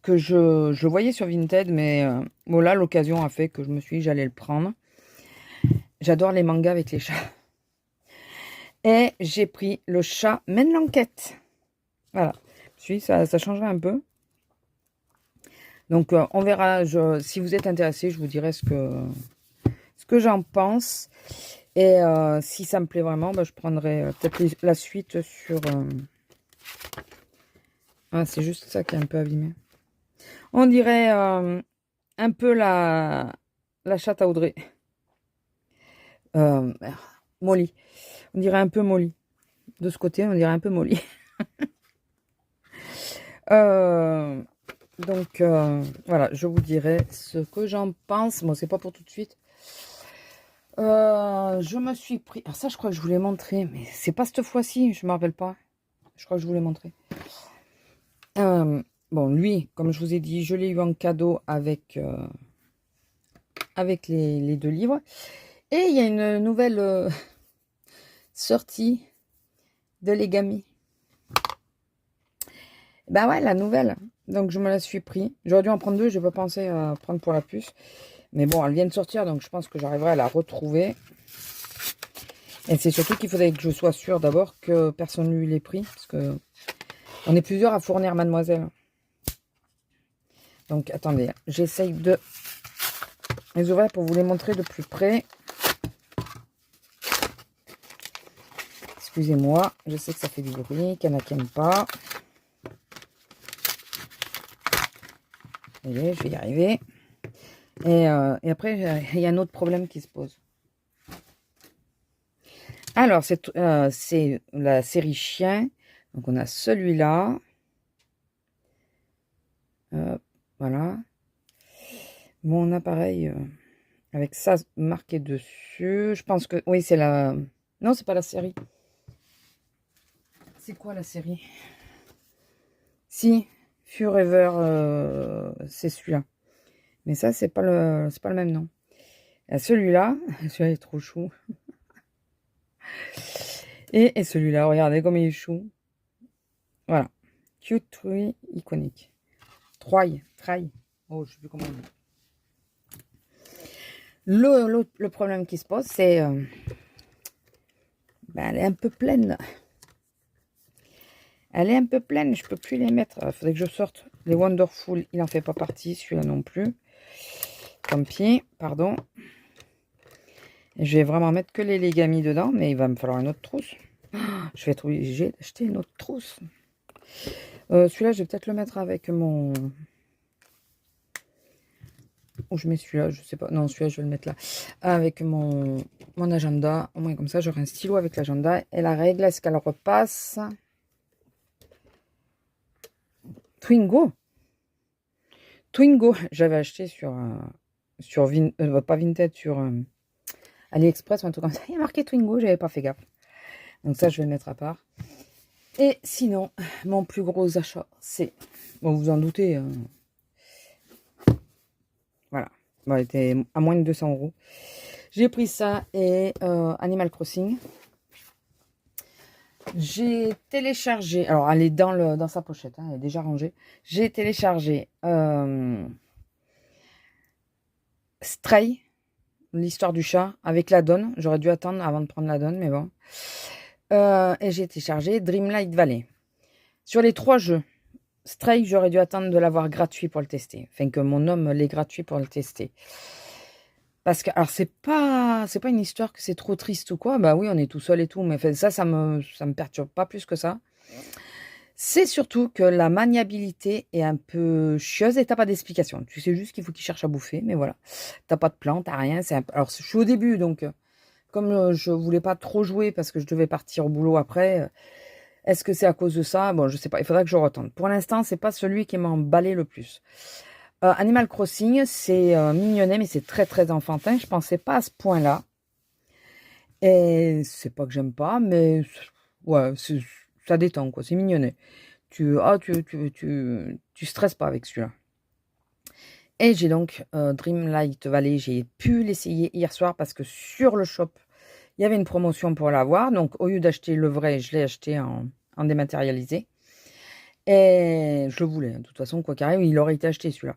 que je voyais sur Vinted, mais bon, là, l'occasion a fait que je me suis dit j'allais le prendre. J'adore les mangas avec les chats. Et j'ai pris Le chat mène l'enquête. Voilà. Ça changerait un peu. Donc, on verra. Si vous êtes intéressé, je vous dirai ce que j'en pense. Et si ça me plaît vraiment, bah, je prendrai peut-être la suite sur... Ah, c'est juste ça qui est un peu abîmé. On dirait un peu la chatte à Audrey. Molly. On dirait un peu Molly. De ce côté, on dirait un peu Molly. Donc, voilà, je vous dirai ce que j'en pense. Bon, c'est pas pour tout de suite. Je me suis pris... Alors ça, je crois que je vous l'ai montré, mais c'est pas cette fois-ci, je me rappelle pas. Je crois que je vous l'ai montré. Bon, lui, comme je vous ai dit, je l'ai eu en cadeau avec les 2 livres. Et il y a une nouvelle sortie de Legami. Ben ouais, la nouvelle. Donc, je me la suis pris. J'aurais dû en prendre 2, je n'ai pas pensé à prendre pour la puce. Mais bon, elle vient de sortir, donc je pense que j'arriverai à la retrouver. Et c'est surtout qu'il faudrait que je sois sûre d'abord que personne ne lui l'ait pris. Parce que on est plusieurs à fournir mademoiselle. Donc, attendez, j'essaye de les ouvrir pour vous les montrer de plus près. Excusez-moi, je sais que ça fait du bruit, qu'il y en a qui n'aiment pas. Allez, je vais y arriver. Et après, il y a un autre problème qui se pose. Alors, c'est la série chien. Donc, on a celui-là. Voilà. Mon appareil avec ça marqué dessus. Je pense que... Oui, c'est la... Non, c'est pas la série. C'est quoi la série? Si, Forever, c'est celui-là. Mais ça, c'est pas le même nom. Celui-là, celui-là est trop chou. Et celui-là, regardez comme il est chou. Voilà. Cute Tree iconique. Troy. Oh, je sais plus comment on dit. Le problème qui se pose, c'est... elle est un peu pleine. Elle est un peu pleine, je peux plus les mettre. Il faudrait que je sorte les Wonderful. Il n'en fait pas partie, celui-là non plus. Tant pis, pardon. Et je vais vraiment mettre que les Legami dedans, mais il va me falloir une autre trousse. Je vais être obligée d'acheter une autre trousse. Celui-là, je vais peut-être le mettre avec mon... Où je mets celui-là, je sais pas. Non, celui-là, je vais le mettre là. Avec mon agenda. Au moins, comme ça, j'aurai un stylo avec l'agenda. Et la règle, est-ce qu'elle repasse? Twingo, j'avais acheté sur pas Vinted, sur AliExpress ou un truc comme ça. Il y a marqué Twingo, j'avais pas fait gaffe. Donc ça, je vais le mettre à part. Et sinon, mon plus gros achat, c'est... Bon, vous en doutez. Voilà. Bon, il était à moins de 200 €. J'ai pris ça et Animal Crossing. J'ai téléchargé, alors elle est dans sa pochette, hein, elle est déjà rangée. J'ai téléchargé Stray, l'histoire du chat, avec la donne. J'aurais dû attendre avant de prendre la donne, mais bon. Et j'ai téléchargé Dreamlight Valley. Sur les 3 jeux, Stray, j'aurais dû attendre de l'avoir gratuit pour le tester. Enfin, que mon homme l'ait gratuit pour le tester. Parce que, alors, c'est pas une histoire que c'est trop triste ou quoi. Bah oui, on est tout seul et tout. Mais ça me perturbe pas plus que ça. C'est surtout que la maniabilité est un peu chieuse et t'as pas d'explication. Tu sais juste qu'il faut qu'il cherche à bouffer. Mais voilà. T'as pas de plan, t'as rien. Alors, je suis au début, donc, comme je voulais pas trop jouer parce que je devais partir au boulot après, est-ce que c'est à cause de ça? Bon, je sais pas. Il faudra que je retente. Pour l'instant, c'est pas celui qui m'a emballé le plus. Animal Crossing, c'est mignonnet, mais c'est très très enfantin. Je pensais pas à ce point-là. Et c'est pas que j'aime pas, mais ouais, ça détend, quoi. C'est mignonnet. Tu stresses pas avec celui-là. Et j'ai donc Dreamlight Valley. J'ai pu l'essayer hier soir parce que sur le shop, il y avait une promotion pour l'avoir. Donc au lieu d'acheter le vrai, je l'ai acheté en dématérialisé. Et je le voulais, de toute façon, quoi qu'arrive, il aurait été acheté celui-là.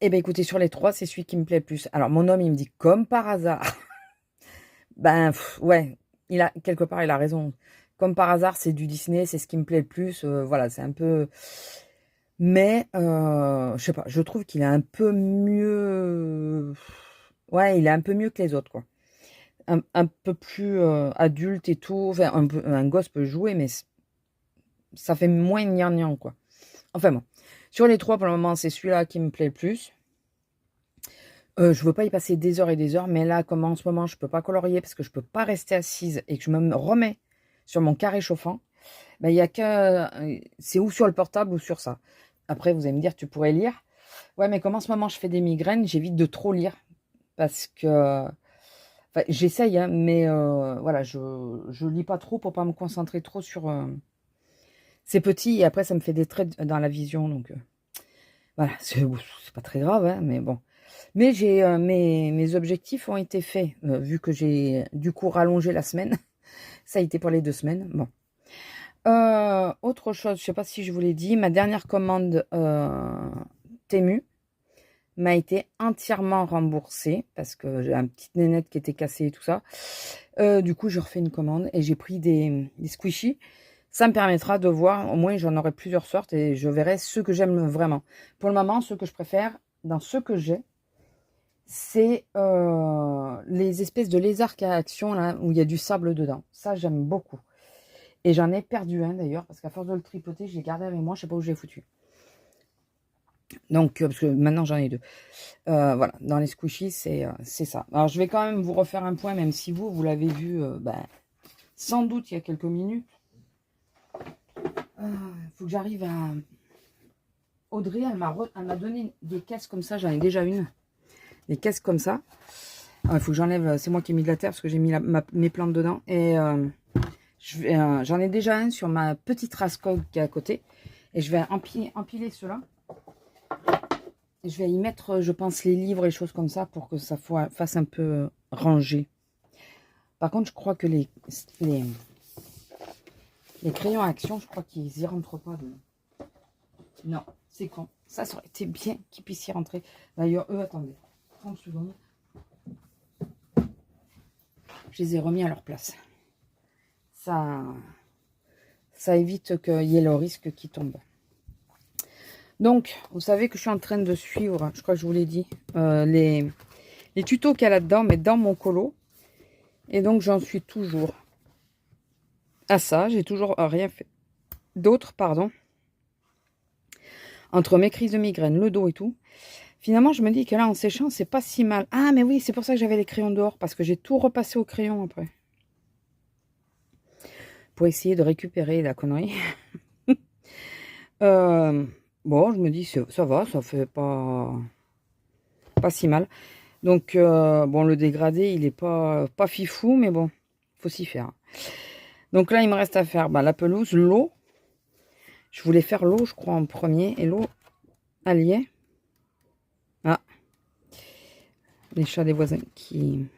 Et bien écoutez, sur les 3, c'est celui qui me plaît le plus. Alors mon homme, il me dit comme par hasard. Ouais, quelque part, il a raison. Comme par hasard, c'est du Disney, c'est ce qui me plaît le plus. Voilà, c'est un peu... Mais, je sais pas, je trouve qu'il est un peu mieux... Ouais, il est un peu mieux que les autres, quoi. Un peu plus adulte et tout. Enfin, un gosse peut jouer, mais... ça fait moins gnangnan, quoi. Enfin bon. Sur les 3, pour le moment, c'est celui-là qui me plaît le plus. Je veux pas y passer des heures et des heures, mais là, comme en ce moment, je peux pas colorier parce que je peux pas rester assise et que je me remets sur mon carré chauffant, il y a que... c'est ou sur le portable ou sur ça. Après, vous allez me dire, tu pourrais lire. Ouais, mais comme en ce moment, je fais des migraines, j'évite de trop lire. Parce que... Enfin, j'essaye, hein, mais voilà, je lis pas trop pour pas me concentrer trop sur... C'est petit et après ça me fait des traits dans la vision, donc voilà, c'est pas très grave, hein, mais bon. Mais j'ai mes objectifs ont été faits, vu que j'ai du coup rallongé la semaine. Ça a été pour les 2 semaines, bon. Autre chose, je sais pas si je vous l'ai dit, ma dernière commande Temu m'a été entièrement remboursée parce que j'ai un petit nénette qui était cassée et tout ça. Du coup, je refais une commande et j'ai pris des squishies. Ça me permettra de voir, au moins j'en aurai plusieurs sortes et je verrai ceux que j'aime vraiment. Pour le moment, ceux que je préfère, dans ceux que j'ai, c'est les espèces de lézards à action, là, où il y a du sable dedans. Ça, j'aime beaucoup. Et j'en ai perdu un d'ailleurs, parce qu'à force de le tripoter, je l'ai gardé avec moi, je sais pas où je l'ai foutu. Donc, parce que maintenant j'en ai 2. Voilà, dans les squishies, c'est ça. Alors, je vais quand même vous refaire un point, même si vous l'avez vu, sans doute il y a quelques minutes. Faut que j'arrive à... Audrey, elle m'a donné des caisses comme ça. J'en ai déjà une. Des caisses comme ça. Il faut que j'enlève... C'est moi qui ai mis de la terre parce que j'ai mis mes plantes dedans. Et J'en ai déjà un sur ma petite rascog qui est à côté. Et je vais empiler ceux-là. Et je vais y mettre, je pense, les livres et les choses comme ça pour que ça fasse un peu rangé. Par contre, je crois que les crayons à action, je crois qu'ils y rentrent pas dedans. Non, c'est con. Ça aurait été bien qu'ils puissent y rentrer. D'ailleurs, eux, attendez. 30 secondes. Je les ai remis à leur place. Ça évite qu'il y ait le risque qu'ils tombent. Donc, vous savez que je suis en train de suivre, je crois que je vous l'ai dit, les tutos qu'il y a là-dedans, mais dans mon colo. Et donc, j'en suis toujours à ça. J'ai toujours rien fait d'autre, pardon. Entre mes crises de migraine, le dos et tout. Finalement, je me dis que là, en séchant, c'est pas si mal. Ah, mais oui, c'est pour ça que j'avais les crayons dehors, parce que j'ai tout repassé au crayon après. Pour essayer de récupérer la connerie. Bon, je me dis, ça va, ça fait pas si mal. Donc, bon, le dégradé, il est pas fifou, mais bon, faut s'y faire. Donc là, il me reste à faire la pelouse, l'eau. Je voulais faire l'eau, je crois, en premier. Et l'eau alliée. Ah. Les chats des voisins qui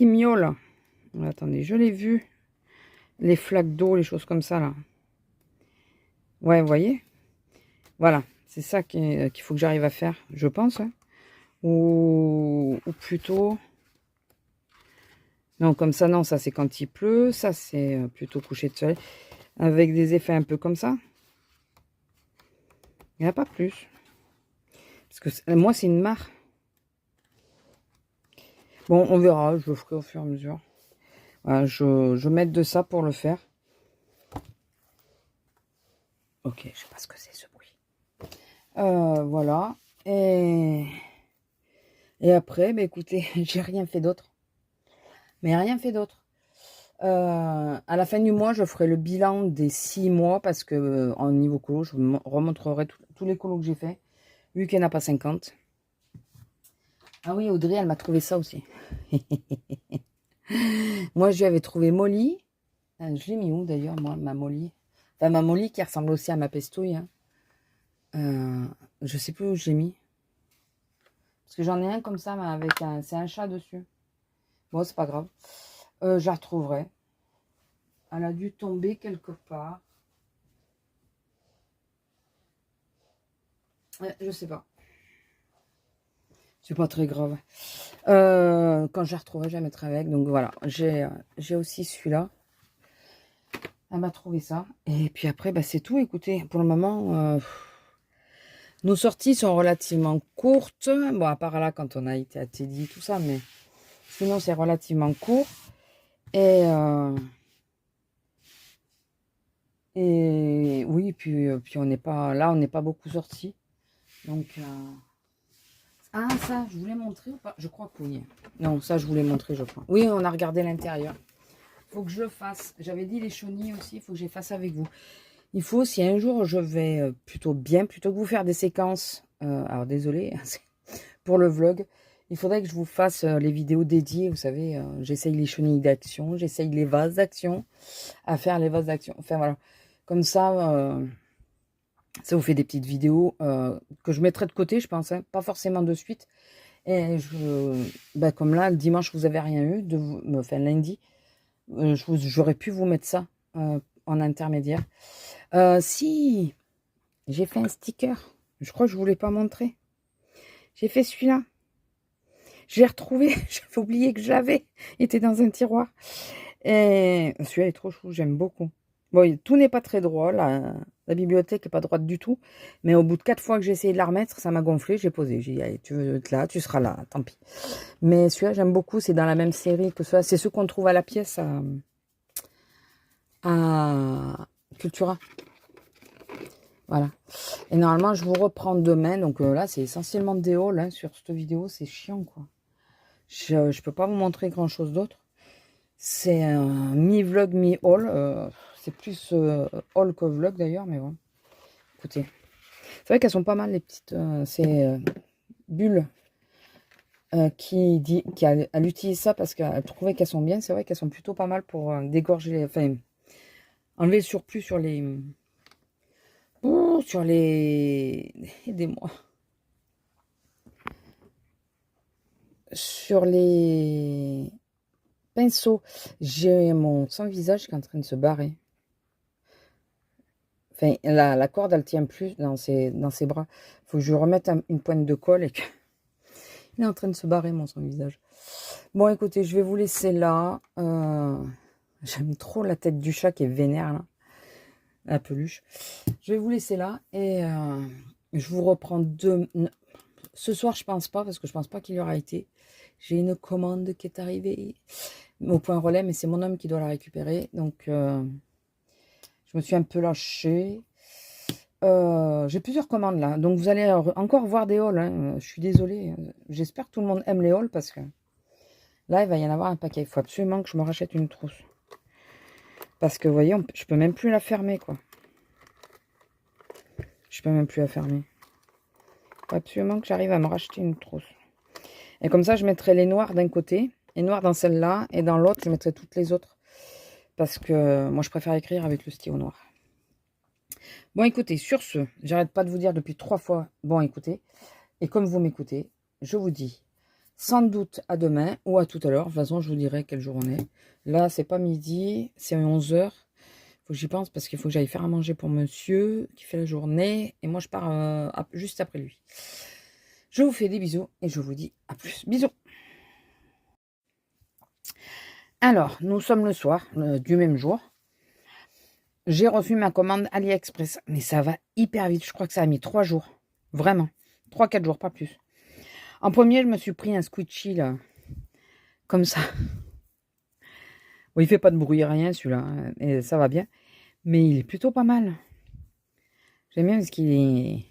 miaulent. Attendez, je l'ai vu. Les flaques d'eau, les choses comme ça, là. Ouais, vous voyez? Voilà, c'est ça qu'il faut que j'arrive à faire, je pense. Hein. Ou plutôt... Non, comme ça, non, ça c'est quand il pleut. Ça c'est plutôt coucher de soleil. Avec des effets un peu comme ça. Il n'y a pas plus. Parce que moi, c'est une mare. Bon, on verra, je le ferai au fur et à mesure. Voilà, je vais mettre de ça pour le faire. Ok, je sais pas ce que c'est ce bruit. Voilà. Et après, écoutez, j'ai rien fait d'autre. Mais rien fait d'autre. À la fin du mois, je ferai le bilan des 6 mois parce que en niveau colo, je vous remontrerai tous les colos que j'ai fait, vu qu'il n'y en a pas 50. Ah oui, Audrey, elle m'a trouvé ça aussi. Moi, je lui avais trouvé Molly. Je l'ai mis où d'ailleurs, moi, ma Molly? Enfin, ma Molly qui ressemble aussi à ma pestouille. Hein. Je sais plus où je l'ai mis. Parce que j'en ai un comme ça, mais avec c'est un chat dessus. Bon, c'est pas grave. Je la retrouverai. Elle a dû tomber quelque part. Je sais pas. C'est pas très grave. Quand je la retrouverai, je la mettrai avec. Donc voilà, j'ai aussi celui-là. Elle m'a trouvé ça. Et puis après, c'est tout. Écoutez, pour le moment, nos sorties sont relativement courtes. Bon, à part là, quand on a été à Teddy, tout ça. Mais sinon, c'est relativement court. Et oui, puis on n'est pas... Là, on n'est pas beaucoup sortis. Donc... Ah, ça, je voulais montrer ou pas? Je crois que oui. Non, ça, je voulais montrer, je crois. Oui, on a regardé l'intérieur. Il faut que je le fasse. J'avais dit les chenilles aussi, il faut que je les fasse avec vous. Il faut, si un jour je vais plutôt que vous faire des séquences, alors désolé pour le vlog, il faudrait que je vous fasse les vidéos dédiées. Vous savez, j'essaye les chenilles d'action, j'essaye les vases d'action, à faire les vases d'action. Enfin voilà, comme ça... ça vous fait des petites vidéos que je mettrai de côté, je pense, hein, pas forcément de suite. Et comme là, le dimanche, vous avez rien eu, enfin lundi, j'aurais pu vous mettre ça en intermédiaire. Si, j'ai fait un sticker, je crois que je ne vous l'ai pas montré. J'ai fait celui-là. Je l'ai retrouvé, j'avais oublié que je l'avais, il était dans un tiroir. Et celui-là est trop chou, j'aime beaucoup. Bon, tout n'est pas très droit, la bibliothèque n'est pas droite du tout. Mais au bout de 4 fois que j'ai essayé de la remettre, ça m'a gonflé, j'ai posé. J'ai dit, allez, tu veux être là, tu seras là, tant pis. Mais celui-là, j'aime beaucoup, c'est dans la même série que ça. C'est ceux qu'on trouve à la pièce à Cultura. Voilà. Et normalement, je vous reprends demain. Donc là, c'est essentiellement des hauls hein, sur cette vidéo. C'est chiant, quoi. Je ne peux pas vous montrer grand-chose d'autre. C'est un mi-vlog, mi-haul. C'est plus haul que vlog d'ailleurs, mais bon. Écoutez. C'est vrai qu'elles sont pas mal les petites... bulles elle utilise ça parce qu'elle trouvait qu'elles sont bien. C'est vrai qu'elles sont plutôt pas mal pour dégorger, enfin, enlever le surplus sur les... Oh, sur les... Aidez-moi. Sur les pinceaux. J'ai mon sans-visage qui est en train de se barrer. Enfin, la corde, elle tient plus dans ses bras. Il faut que je lui remette une pointe de colle et que... Il est en train de se barrer, mon sans-visage. Bon, écoutez, je vais vous laisser là. J'aime trop la tête du chat qui est vénère, là. La peluche. Je vais vous laisser là et je vous reprends ce soir, je pense pas, parce que je pense pas qu'il y aura été. J'ai une commande qui est arrivée au point relais, mais c'est mon homme qui doit la récupérer. Donc, je me suis un peu lâchée. J'ai plusieurs commandes là. Donc, vous allez encore voir des hauls. Hein. Je suis désolée. J'espère que tout le monde aime les hauls parce que là, il va y en avoir un paquet. Il faut absolument que je me rachète une trousse. Parce que, vous voyez, je peux même plus la fermer, quoi. Je peux même plus la fermer. Il faut absolument que j'arrive à me racheter une trousse. Et comme ça, je mettrai les noirs d'un côté, les noirs dans celle-là, et dans l'autre, je mettrai toutes les autres. Parce que moi, je préfère écrire avec le stylo noir. Bon, écoutez, sur ce, j'arrête pas de vous dire depuis 3 fois, bon, écoutez. Et comme vous m'écoutez, je vous dis sans doute à demain ou à tout à l'heure. De toute façon, je vous dirai quel jour on est. Là, c'est pas midi, c'est 11 h. Faut que j'y pense parce qu'il faut que j'aille faire à manger pour monsieur qui fait la journée. Et moi, je pars juste après lui. Je vous fais des bisous et je vous dis à plus. Bisous. Alors, nous sommes le soir du même jour. J'ai reçu ma commande AliExpress. Mais ça va hyper vite. Je crois que ça a mis 3 jours. Vraiment. 3-4 jours, pas plus. En premier, je me suis pris un squishy, là. Comme ça. Bon, il fait pas de bruit, rien, celui-là. Hein, et ça va bien. Mais il est plutôt pas mal. J'aime bien parce qu'il est...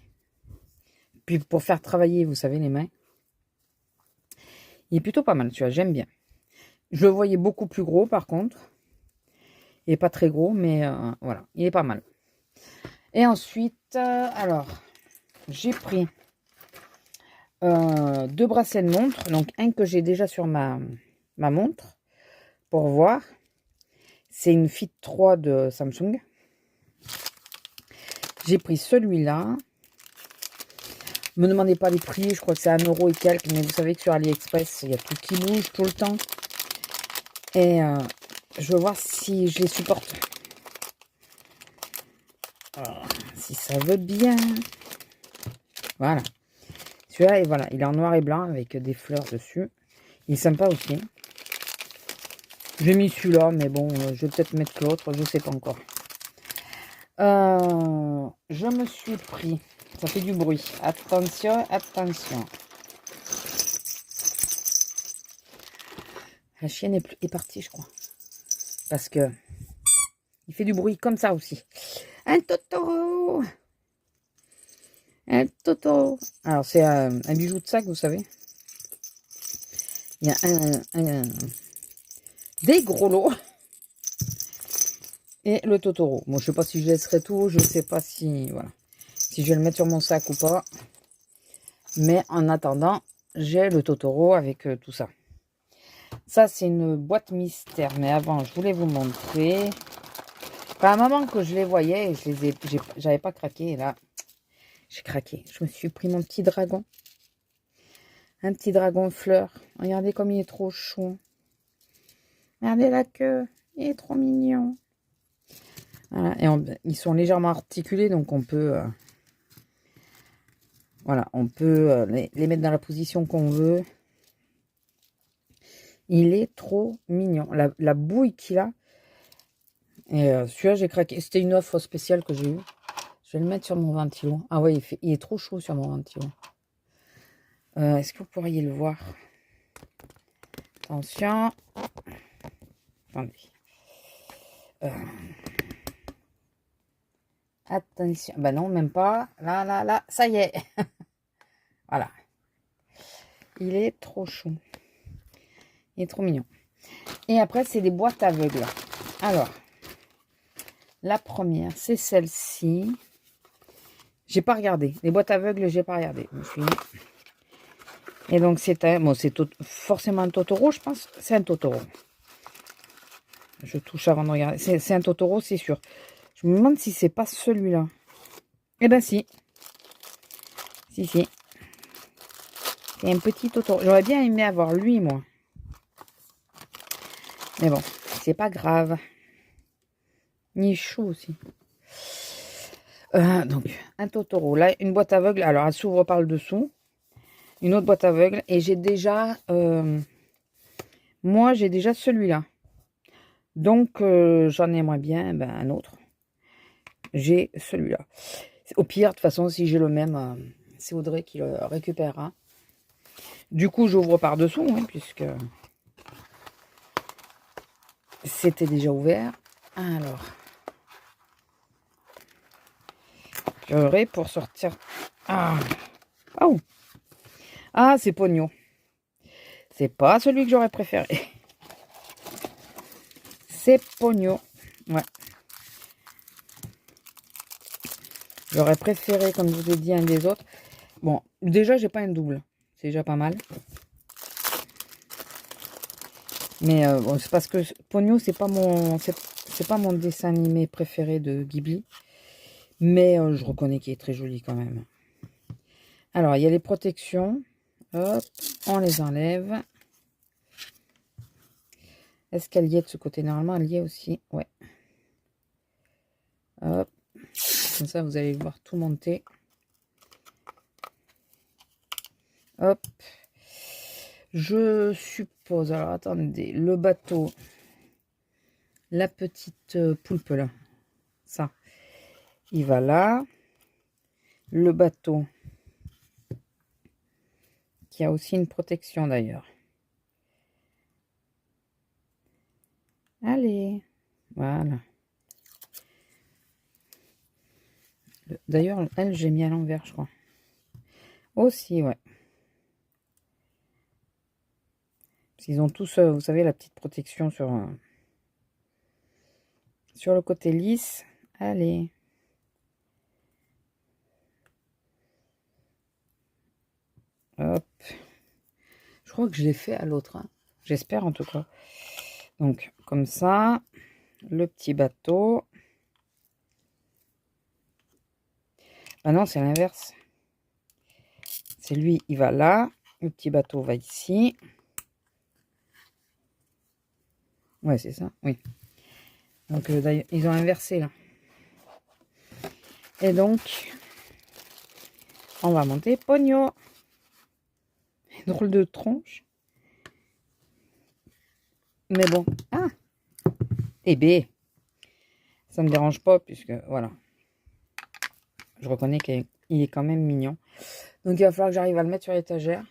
Puis pour faire travailler, vous savez, les mains. Il est plutôt pas mal, tu vois. J'aime bien. Je le voyais beaucoup plus gros, par contre. Il n'est pas très gros, mais voilà. Il est pas mal. Et ensuite, alors, j'ai pris 2 bracelets de montre. Donc, un que j'ai déjà sur ma montre. Pour voir. C'est une Fit 3 de Samsung. J'ai pris celui-là. Me demandez pas les prix. Je crois que c'est 1 € et quelques. Mais vous savez que sur AliExpress, il y a tout qui bouge tout le temps. Et je veux voir si je les supporte. Alors, si ça veut bien. Voilà. Celui-là, et voilà, il est en noir et blanc avec des fleurs dessus. Il est sympa aussi. J'ai mis celui-là, mais bon, je vais peut-être mettre l'autre, je ne sais pas encore. Je me suis pris, ça fait du bruit. Attention, attention. La chienne est partie, je crois. Parce que il fait du bruit comme ça aussi. Un Totoro. Un Totoro. Alors, c'est un bijou de sac, vous savez. Il y a des gros lots. Et le Totoro. Bon, je sais pas si je laisserai tout. Je sais pas si... Voilà. Si je vais le mettre sur mon sac ou pas. Mais en attendant, j'ai le Totoro avec tout ça. Ça, c'est une boîte mystère. Mais avant, je voulais vous montrer. Enfin, à un moment que je les voyais, j'avais pas craqué. Et là, j'ai craqué. Je me suis pris mon petit dragon. Un petit dragon fleur. Regardez comme il est trop chou. Regardez la queue. Il est trop mignon. Voilà. Et ils sont légèrement articulés, donc on peut... voilà, on peut les mettre dans la position qu'on veut. Il est trop mignon. La bouille qu'il a. Et celui-là, j'ai craqué. C'était une offre spéciale que j'ai eue. Je vais le mettre sur mon ventilo. Ah ouais, il est trop chaud sur mon ventilo. Est-ce que vous pourriez le voir? Attention. Attendez. Attention. Ben non, même pas. Là. Ça y est. Voilà. Il est trop chou. Il est trop mignon. Et après, c'est des boîtes aveugles. Alors, la première, c'est celle-ci. J'ai pas regardé. Les boîtes aveugles, j'ai pas regardé. Je me suis dit, Et donc, c'est un... Bon, c'est forcément un Totoro, je pense. C'est un Totoro. Je touche avant de regarder. C'est un Totoro, c'est sûr. Je me demande si c'est pas celui-là. Eh ben, si. Si, si. C'est un petit Totoro. J'aurais bien aimé avoir lui, moi. Mais bon, c'est pas grave. Ni chou aussi. Donc, un Totoro. Là, une boîte aveugle. Alors, elle s'ouvre par le dessous. Une autre boîte aveugle. Et j'ai déjà... moi, j'ai déjà celui-là. Donc, j'en aimerais bien un autre. J'ai celui-là. Au pire, de toute façon, si j'ai le même, c'est Audrey qui le récupérera. Du coup, j'ouvre par-dessous, hein, puisque c'était déjà ouvert. Alors, j'aurai pour sortir... Ah, oh. Ah, c'est Pogno. C'est pas celui que j'aurais préféré. C'est Pogno. Ouais. J'aurais préféré, comme je vous ai dit, un des autres. Bon, déjà, j'ai pas un double. C'est déjà pas mal. Mais bon, c'est parce que Pogno, c'est pas mon dessin animé préféré de Ghibli. Mais je reconnais qu'il est très joli quand même. Alors, il y a les protections. Hop, on les enlève. Est-ce qu'elle y est de ce côté? Normalement, elle y est aussi. Ouais. Hop. Comme ça, vous allez voir tout monter. Hop. Je suppose... Alors, attendez. Le bateau. La petite poulpe, là. Ça. Il va là. Le bateau. Qui a aussi une protection, d'ailleurs. Allez. Voilà. D'ailleurs, elle, j'ai mis à l'envers, je crois. Aussi, ouais. Ils ont tous, vous savez, la petite protection sur le côté lisse. Allez. Hop. Je crois que je l'ai fait à l'autre. Hein. J'espère en tout cas. Donc, comme ça. Le petit bateau. Ah non, c'est l'inverse. C'est lui, il va là. Le petit bateau va ici. Ouais, c'est ça, oui. Donc, d'ailleurs, ils ont inversé, là. Et donc, on va monter Pogno. Drôle de tronche. Mais bon. Ah! Eh bien, ça ne me dérange pas, puisque, voilà. Je reconnais qu'il est quand même mignon. Donc, il va falloir que j'arrive à le mettre sur l'étagère.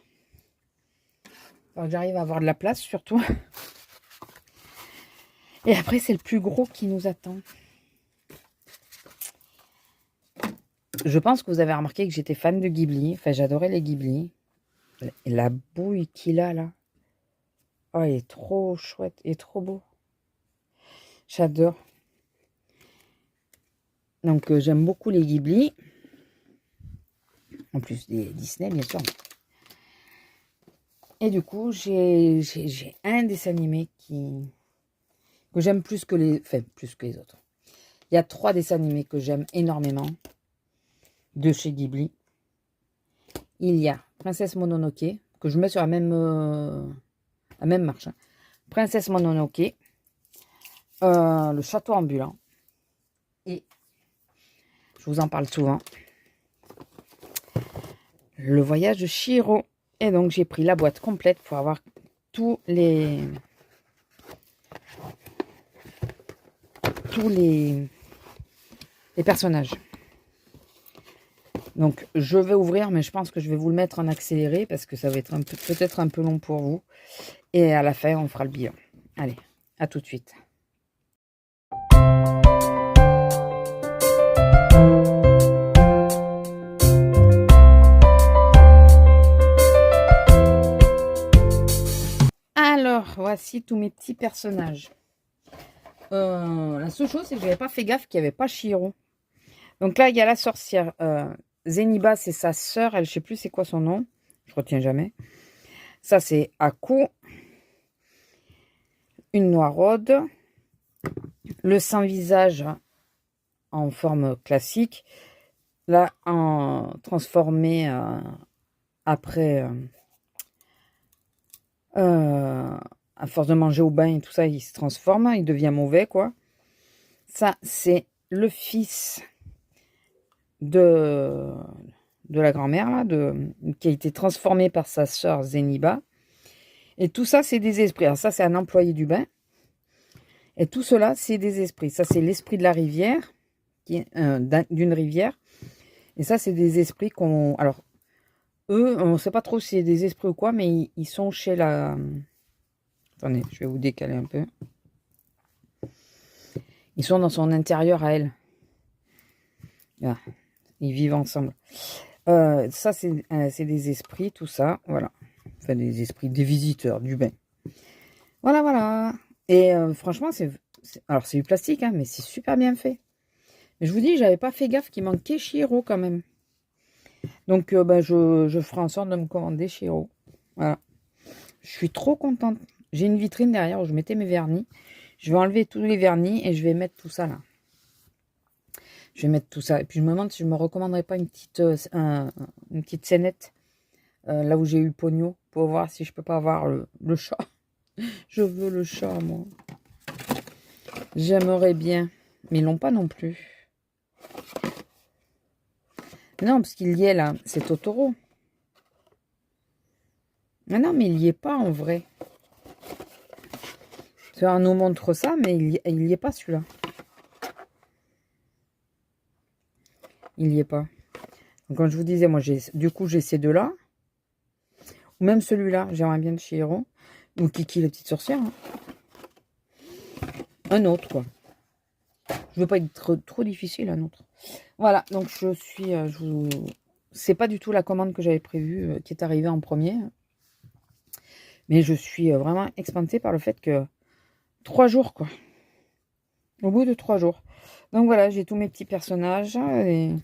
Il va falloir que j'arrive à avoir de la place, surtout. Et après, c'est le plus gros qui nous attend. Je pense que vous avez remarqué que j'étais fan de Ghibli. Enfin, j'adorais les Ghibli. La bouille qu'il a, là. Oh, il est trop chouette. Il est trop beau. J'adore. Donc, j'aime beaucoup les Ghibli. En plus des Disney, bien sûr. Et du coup, j'ai un dessin animé que j'aime plus que les... Enfin, plus que les autres. Il y a 3 dessins animés que j'aime énormément. De chez Ghibli. Il y a Princesse Mononoke, que je mets sur la même marche. Hein. Princesse Mononoke. Le château ambulant. Et, je vous en parle souvent, le voyage de Chihiro. Et donc, j'ai pris la boîte complète pour avoir tous les personnages. Donc, je vais ouvrir, mais je pense que je vais vous le mettre en accéléré parce que ça va être peut-être un peu long pour vous. Et à la fin, on fera le bilan. Allez, à tout de suite. Alors, voici tous mes petits personnages. La seule chose, c'est que je n'avais pas fait gaffe qu'il n'y avait pas Chihiro. Donc là, il y a la sorcière. Zeniba, c'est sa sœur. Elle, je ne sais plus c'est quoi son nom. Je retiens jamais. Ça, c'est Aku. Une noiraude. Le sans visage en forme classique. Là, en transformé après, à force de manger au bain et tout ça, il se transforme, il devient mauvais, quoi. Ça, c'est le fils de la grand-mère, là, qui a été transformé par sa sœur Zeniba. Et tout ça, c'est des esprits. Alors ça, c'est un employé du bain. Et tout cela, c'est des esprits. Ça, c'est l'esprit de la rivière, d'une rivière. Et ça, c'est des esprits qu'on... Alors, eux, on ne sait pas trop si c'est des esprits ou quoi, mais ils sont chez la... Attendez, je vais vous décaler un peu. Ils sont dans son intérieur à elle. Voilà. Ils vivent ensemble. Ça, c'est des esprits, tout ça. Voilà. Enfin, des esprits, des visiteurs, du bain. Voilà, voilà. Et franchement, alors, c'est du plastique, hein, mais c'est super bien fait. Je vous dis, j'avais pas fait gaffe qu'il manquait Chihiro quand même. Donc, je ferai en sorte de me commander Chihiro. Voilà. Je suis trop contente. J'ai une vitrine derrière où je mettais mes vernis. Je vais enlever tous les vernis et je vais mettre tout ça là. Je vais mettre tout ça. Et puis, je me demande si je me recommanderais pas une petite scénette là où j'ai eu le pognon pour voir si je peux pas avoir le chat. Je veux le chat, moi. J'aimerais bien. Mais ils l'ont pas non plus. Non, parce qu'il y est là. C'est Totoro. Ah non, mais il y est pas en vrai. On nous montre ça, mais il y est pas celui-là. Il y est pas. Donc, comme je vous disais, moi, du coup, j'ai ces deux-là. Ou même celui-là, j'aimerais bien de Chihiro. Ou Kiki, la petite sorcière. Hein. Un autre, quoi. Je veux pas être trop difficile, un autre. Voilà, donc je suis... C'est pas du tout la commande que j'avais prévue qui est arrivée en premier. Mais je suis vraiment expantée par le fait que 3 jours, quoi. Au bout de 3 jours. Donc voilà, j'ai tous mes petits personnages. Et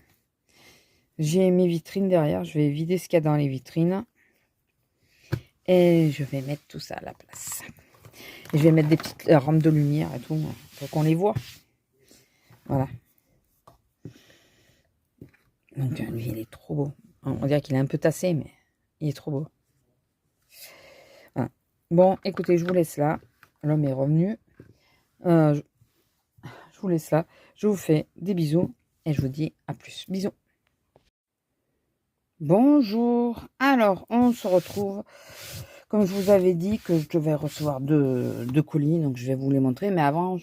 j'ai mes vitrines derrière. Je vais vider ce qu'il y a dans les vitrines. Et je vais mettre tout ça à la place. Et je vais mettre des petites rampes de lumière et tout, pour qu'on les voit. Voilà. Donc lui, il est trop beau. On dirait qu'il est un peu tassé, mais il est trop beau. Voilà. Bon, écoutez, je vous laisse là. L'homme est revenu. Je vous laisse là. Je vous fais des bisous. Et je vous dis à plus. Bisous. Bonjour. Alors, on se retrouve. Comme je vous avais dit que je devais recevoir deux colis. Donc, je vais vous les montrer. Mais avant,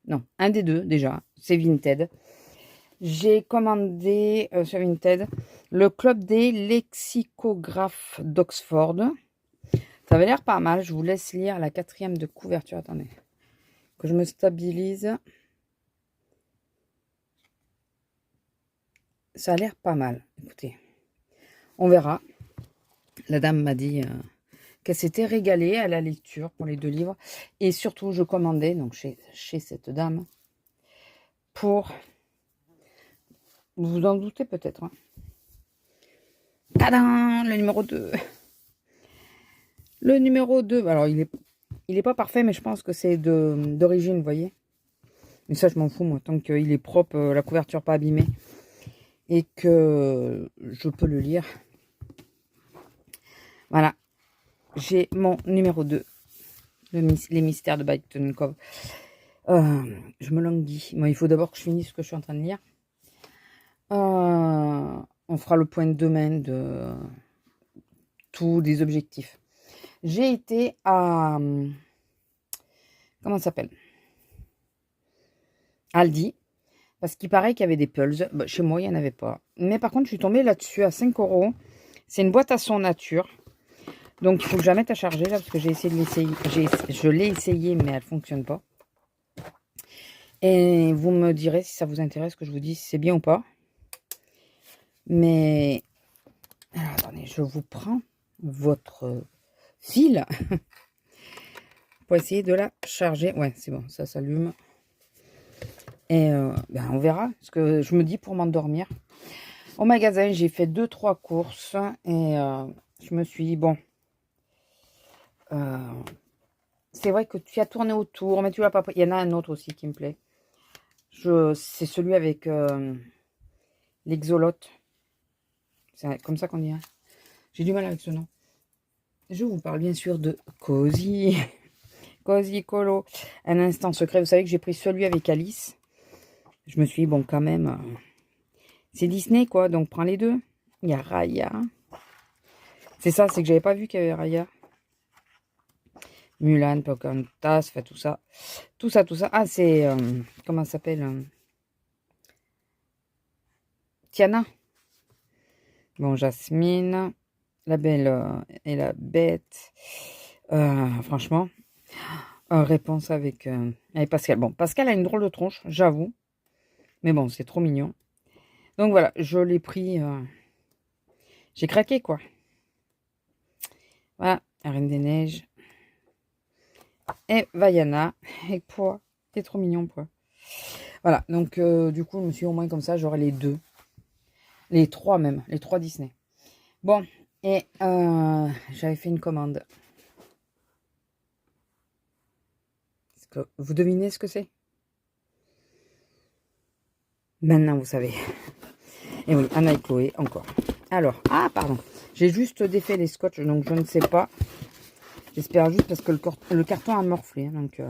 non, un des deux déjà. C'est Vinted. J'ai commandé sur Vinted le club des lexicographes d'Oxford. Ça avait l'air pas mal. Je vous laisse lire la 4e de couverture. Attendez. Que je me stabilise. Ça a l'air pas mal. Écoutez. On verra. La dame m'a dit qu'elle s'était régalée à la lecture pour les 2 livres. Et surtout, je commandais donc chez cette dame pour... Vous vous en doutez peut-être. Hein. Tadam, le numéro 2. Le numéro 2. Alors, il est pas parfait, mais je pense que c'est d'origine, vous voyez. Mais ça, je m'en fous, moi. Tant qu'il est propre, la couverture pas abîmée. Et que je peux le lire. Voilà. J'ai mon numéro 2. Les mystères de Brighton Cove. Je me languis. Bon, il faut d'abord que je finisse ce que je suis en train de lire. On fera le point de demain de tous les objectifs. J'ai été à... Comment ça s'appelle? Aldi. Parce qu'il paraît qu'il y avait des Pulse. Bah, chez moi, il n'y en avait pas. Mais par contre, je suis tombée là-dessus à 5 €. C'est une boîte à son nature. Donc, il faut que je la mette à charger là. Parce que j'ai essayé de l'essayer. Je l'ai essayé, mais elle ne fonctionne pas. Et vous me direz si ça vous intéresse que je vous dise si c'est bien ou pas. Mais... Alors, attendez, je vous prends votre fil pour essayer de la charger. Ouais, c'est bon, ça s'allume. Et on verra. Ce que je me dis pour m'endormir. Au magasin, j'ai fait 2-3 courses. Et je me suis dit, bon, c'est vrai que tu as tourné autour, mais tu l'as pas pris. Il y en a un autre aussi qui me plaît. C'est celui avec l'exolote. C'est comme ça qu'on dit. Hein. J'ai du mal avec ce nom. Je vous parle bien sûr de Cozy. Cozy Colo. Un instant secret. Vous savez que j'ai pris celui avec Alice. Je me suis dit, bon, quand même, c'est Disney, quoi. Donc, prends les deux. Il y a Raya. C'est ça, c'est que j'avais pas vu qu'il y avait Raya. Mulan, Pocahontas, enfin, tout ça. Tout ça, tout ça. Ah, c'est, comment ça s'appelle Tiana. Bon, Jasmine. La Belle et la Bête. Franchement, réponse avec Pascal. Bon, Pascal a une drôle de tronche, j'avoue. Mais bon, c'est trop mignon. Donc voilà, je l'ai pris. J'ai craqué, quoi. Voilà, la Reine des Neiges. Et Vaiana. Et Pois. T'es trop mignon, Pois. Voilà, donc du coup, je me suis dit, au moins comme ça, j'aurai les deux. Les trois même, les trois Disney. Bon, et j'avais fait une commande. Est-ce que vous devinez ce que c'est? Maintenant, vous savez. Et oui, Anna et Chloé, encore. Alors, ah, pardon. J'ai juste défait les scotch, donc je ne sais pas. J'espère juste, parce que le carton a morflé. Donc,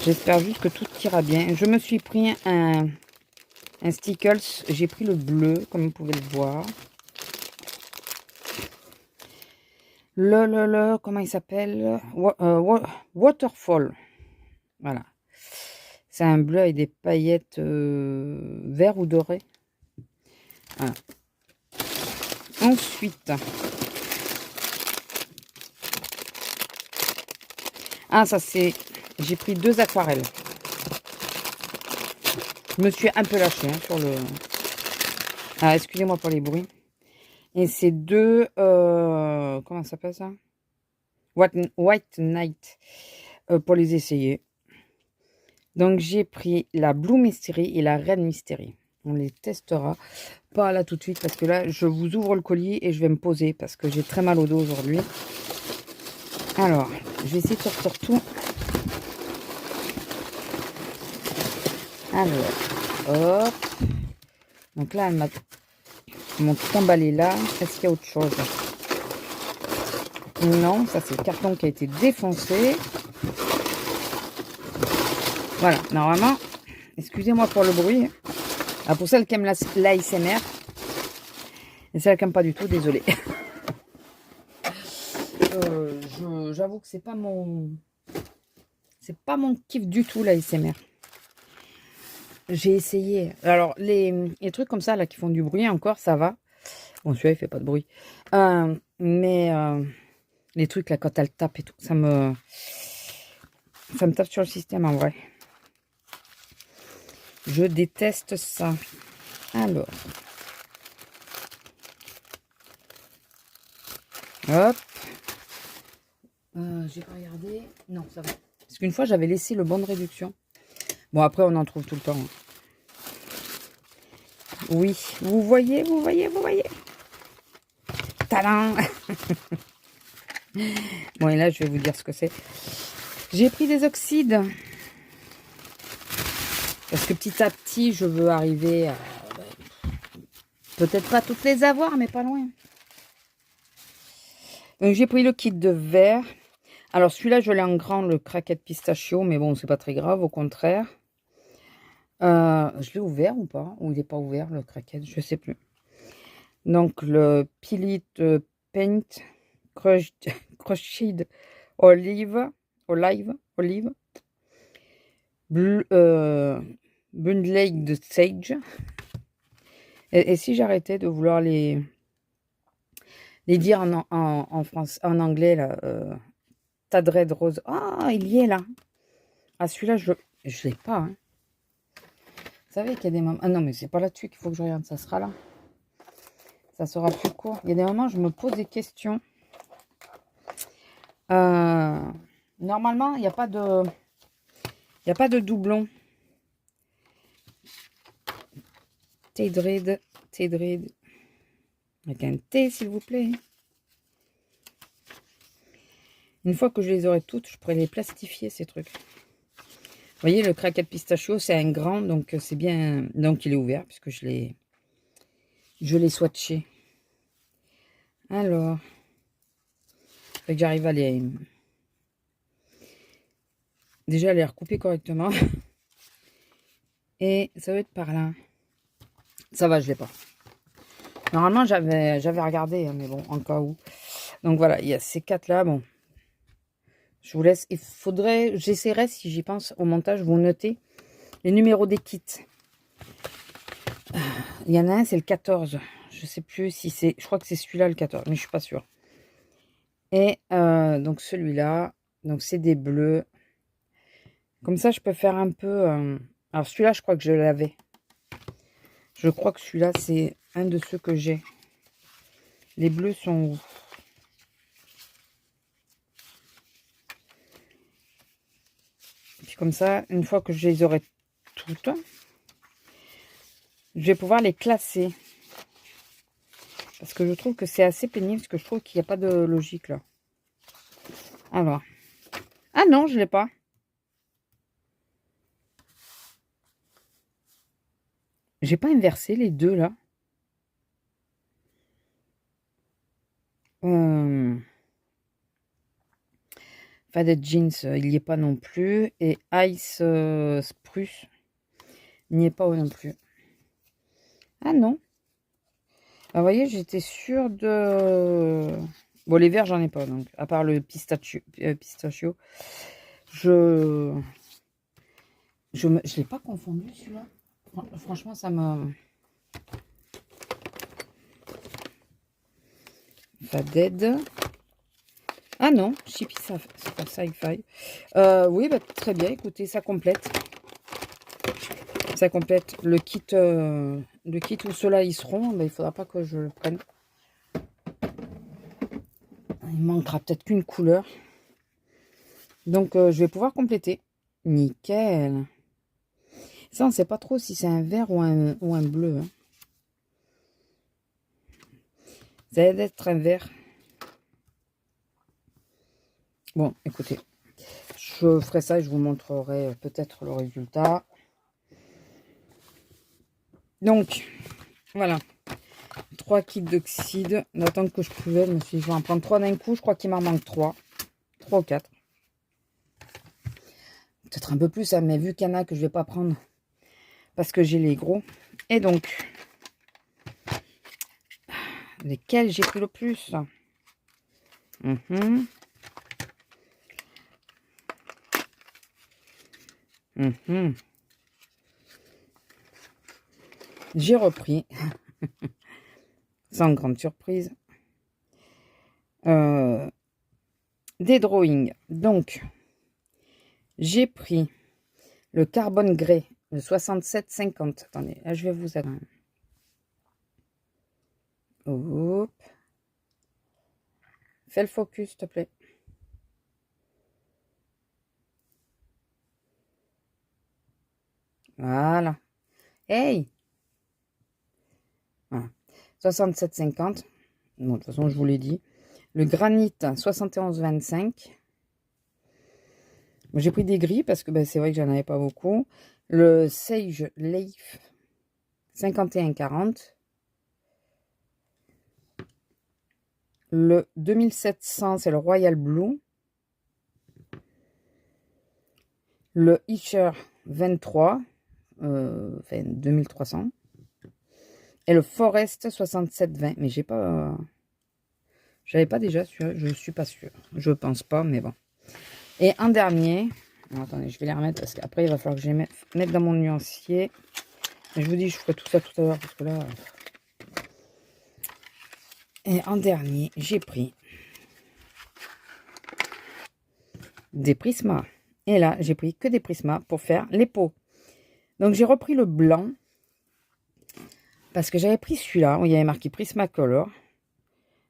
j'espère juste que tout ira bien. Je me suis pris un Stickles. J'ai pris le bleu, comme vous pouvez le voir. Comment il s'appelle? Waterfall. Voilà. C'est un bleu avec des paillettes vert ou dorées. Voilà. Ensuite, ah, ça c'est, j'ai pris 2 aquarelles. Je me suis un peu lâchée hein, sur le... Ah, excusez-moi pour les bruits. Et c'est 2, comment ça s'appelle ça? White Knight, pour les essayer. Donc j'ai pris la Blue Mystery et la Red Mystery. On les testera. Pas là tout de suite parce que là, je vous ouvre le colis et je vais me poser parce que j'ai très mal au dos aujourd'hui. Alors, je vais essayer de sortir tout. Alors, hop. Donc là, elle m'ont tout emballé là. Est-ce qu'il y a autre chose? Non, ça c'est le carton qui a été défoncé. Voilà, normalement, excusez-moi pour le bruit. Ah, pour celles qui aiment l'ASMR, et celles qui n'aiment pas du tout, désolé. J'avoue que c'est pas mon kiff du tout l'ASMR. J'ai essayé. Alors les trucs comme ça là qui font du bruit encore, ça va. Bon, celui-là il fait pas de bruit. Mais les trucs là quand elle tape et tout, ça me tape sur le système en vrai. Je déteste ça. Alors. Hop. J'ai pas regardé. Non, ça va. Parce qu'une fois, j'avais laissé le bon de réduction. Bon, après, on en trouve tout le temps. Oui. Vous voyez, vous voyez, vous voyez. Tadam. Bon, et là, je vais vous dire ce que c'est. J'ai pris des oxydes. Parce que petit à petit, je veux arriver à... peut-être pas toutes les avoir, mais pas loin. Donc, j'ai pris le kit de verre. Alors, celui-là, je l'ai en grand, le craquette pistachio. Mais bon, c'est pas très grave, au contraire. Je l'ai ouvert ou pas? Ou il n'est pas ouvert, le craquette? Je sais plus. Donc, le Pilit Paint Crushed Olive. Bundled de Sage. Et si j'arrêtais de vouloir les dire en France, en anglais, là, Tadred Rose. Ah, il y est là. Ah, celui-là, je l'ai pas. Hein. Vous savez qu'il y a des moments... Ah non, mais c'est pas là-dessus qu'il faut que je regarde. Ça sera là. Ça sera plus court. Il y a des moments, je me pose des questions. Normalement, il n'y a pas de... Il n'y a pas de doublon. Tadred. Avec un T, s'il vous plaît. Une fois que je les aurai toutes, je pourrais les plastifier, ces trucs. Vous voyez, le craquette pistachio, c'est un grand, donc c'est bien... Donc, il est ouvert, puisque je l'ai swatché. Alors, faut que j'arrive à les... Déjà, à les recouper correctement. Et ça va être par là. Ça va, je l'ai pas. Normalement, j'avais regardé, hein, mais bon, en cas où. Donc voilà, il y a ces 4 là. Bon, je vous laisse. Il faudrait, j'essaierai, si j'y pense, au montage, vous notez les numéros des kits. Il y en a un, c'est le 14. Je sais plus si c'est... Je crois que c'est celui-là, le 14, mais je suis pas sûre. Et donc celui-là, donc c'est des bleus. Comme ça, je peux faire un peu... Alors celui-là, je crois que je l'avais. Je crois que celui-là, c'est un de ceux que j'ai. Les bleus sont où? Puis comme ça, une fois que je les aurai toutes, je vais pouvoir les classer. Parce que je trouve que c'est assez pénible, parce que je trouve qu'il n'y a pas de logique là. Alors. Ah non, je ne l'ai pas. J'ai pas inversé les deux là. Faded Jeans, il n'y est pas non plus. Et Ice Spruce, il n'y est pas non plus. Ah non. Ah, vous voyez, j'étais sûre de... Bon, les verts, j'en ai pas, donc, à part le pistachio. Je l'ai pas confondu, celui-là. Franchement, ça me... Faded. Ah non, Chippy, c'est pas ça, il faille. Oui, bah, très bien, écoutez, ça complète. Ça complète le kit où ceux-là, ils seront. Bah, il faudra pas que je le prenne. Il manquera peut-être qu'une couleur. Donc, je vais pouvoir compléter. Nickel. Ça, on ne sait pas trop si c'est un vert ou un bleu. Hein. Ça va être un vert. Bon, écoutez. Je ferai ça et je vous montrerai peut-être le résultat. Donc, voilà. 3 kits d'oxyde. D'attendre que je pouvais, je me suis dit, je vais en prendre 3 d'un coup. Je crois qu'il m'en manque 3. 3 ou 4. Peut-être un peu plus, hein, mais vu qu'il y en a que je ne vais pas prendre parce que j'ai les gros. Et donc, lesquels j'ai pris le plus? J'ai repris, sans grande surprise, des drawings. Donc, j'ai pris le carbone grey, le 67,50. Attendez, là, je vais vous attendre. Hop. Fais le focus, s'il te plaît. Voilà. Hey! Voilà. 67,50. Bon, de toute façon, je vous l'ai dit. Le granit, 71,25. J'ai pris des gris parce que ben, c'est vrai que j'en avais pas beaucoup. Le Sage Leaf, 51,40. Le 2700, c'est le Royal Blue. Le Itcher 23, enfin 2300. Et le Forest 67,20. Mais j'ai pas... J'avais pas déjà celui-là, je suis pas sûre. Je pense pas, mais bon. Et un dernier. Alors, attendez, je vais les remettre parce qu'après, il va falloir que je les mette dans mon nuancier. Et je vous dis, je ferai tout ça tout à l'heure parce que là... Et en dernier, j'ai pris des Prisma. Et là, j'ai pris que des Prisma pour faire les pots. Donc, j'ai repris le blanc. Parce que j'avais pris celui-là, où il y avait marqué Prismacolor.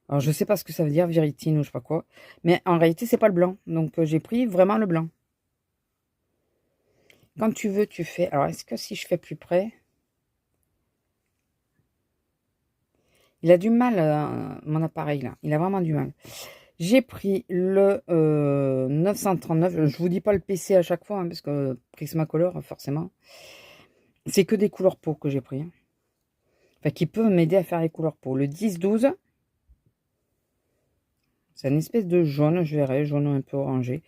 Alors, je ne sais pas ce que ça veut dire, Veritine ou je sais pas quoi. Mais en réalité, c'est pas le blanc. Donc, j'ai pris vraiment le blanc. Quand tu veux, tu fais... Alors, est-ce que si je fais plus près... Il a du mal, mon appareil, là. Il a vraiment du mal. J'ai pris le 939. Je vous dis pas le PC à chaque fois, hein, parce que Prismacolor, forcément. C'est que des couleurs peau que j'ai pris. Hein. Enfin, qui peuvent m'aider à faire les couleurs peau. Le 10-12. C'est une espèce de jaune, je verrai, jaune un peu orangé.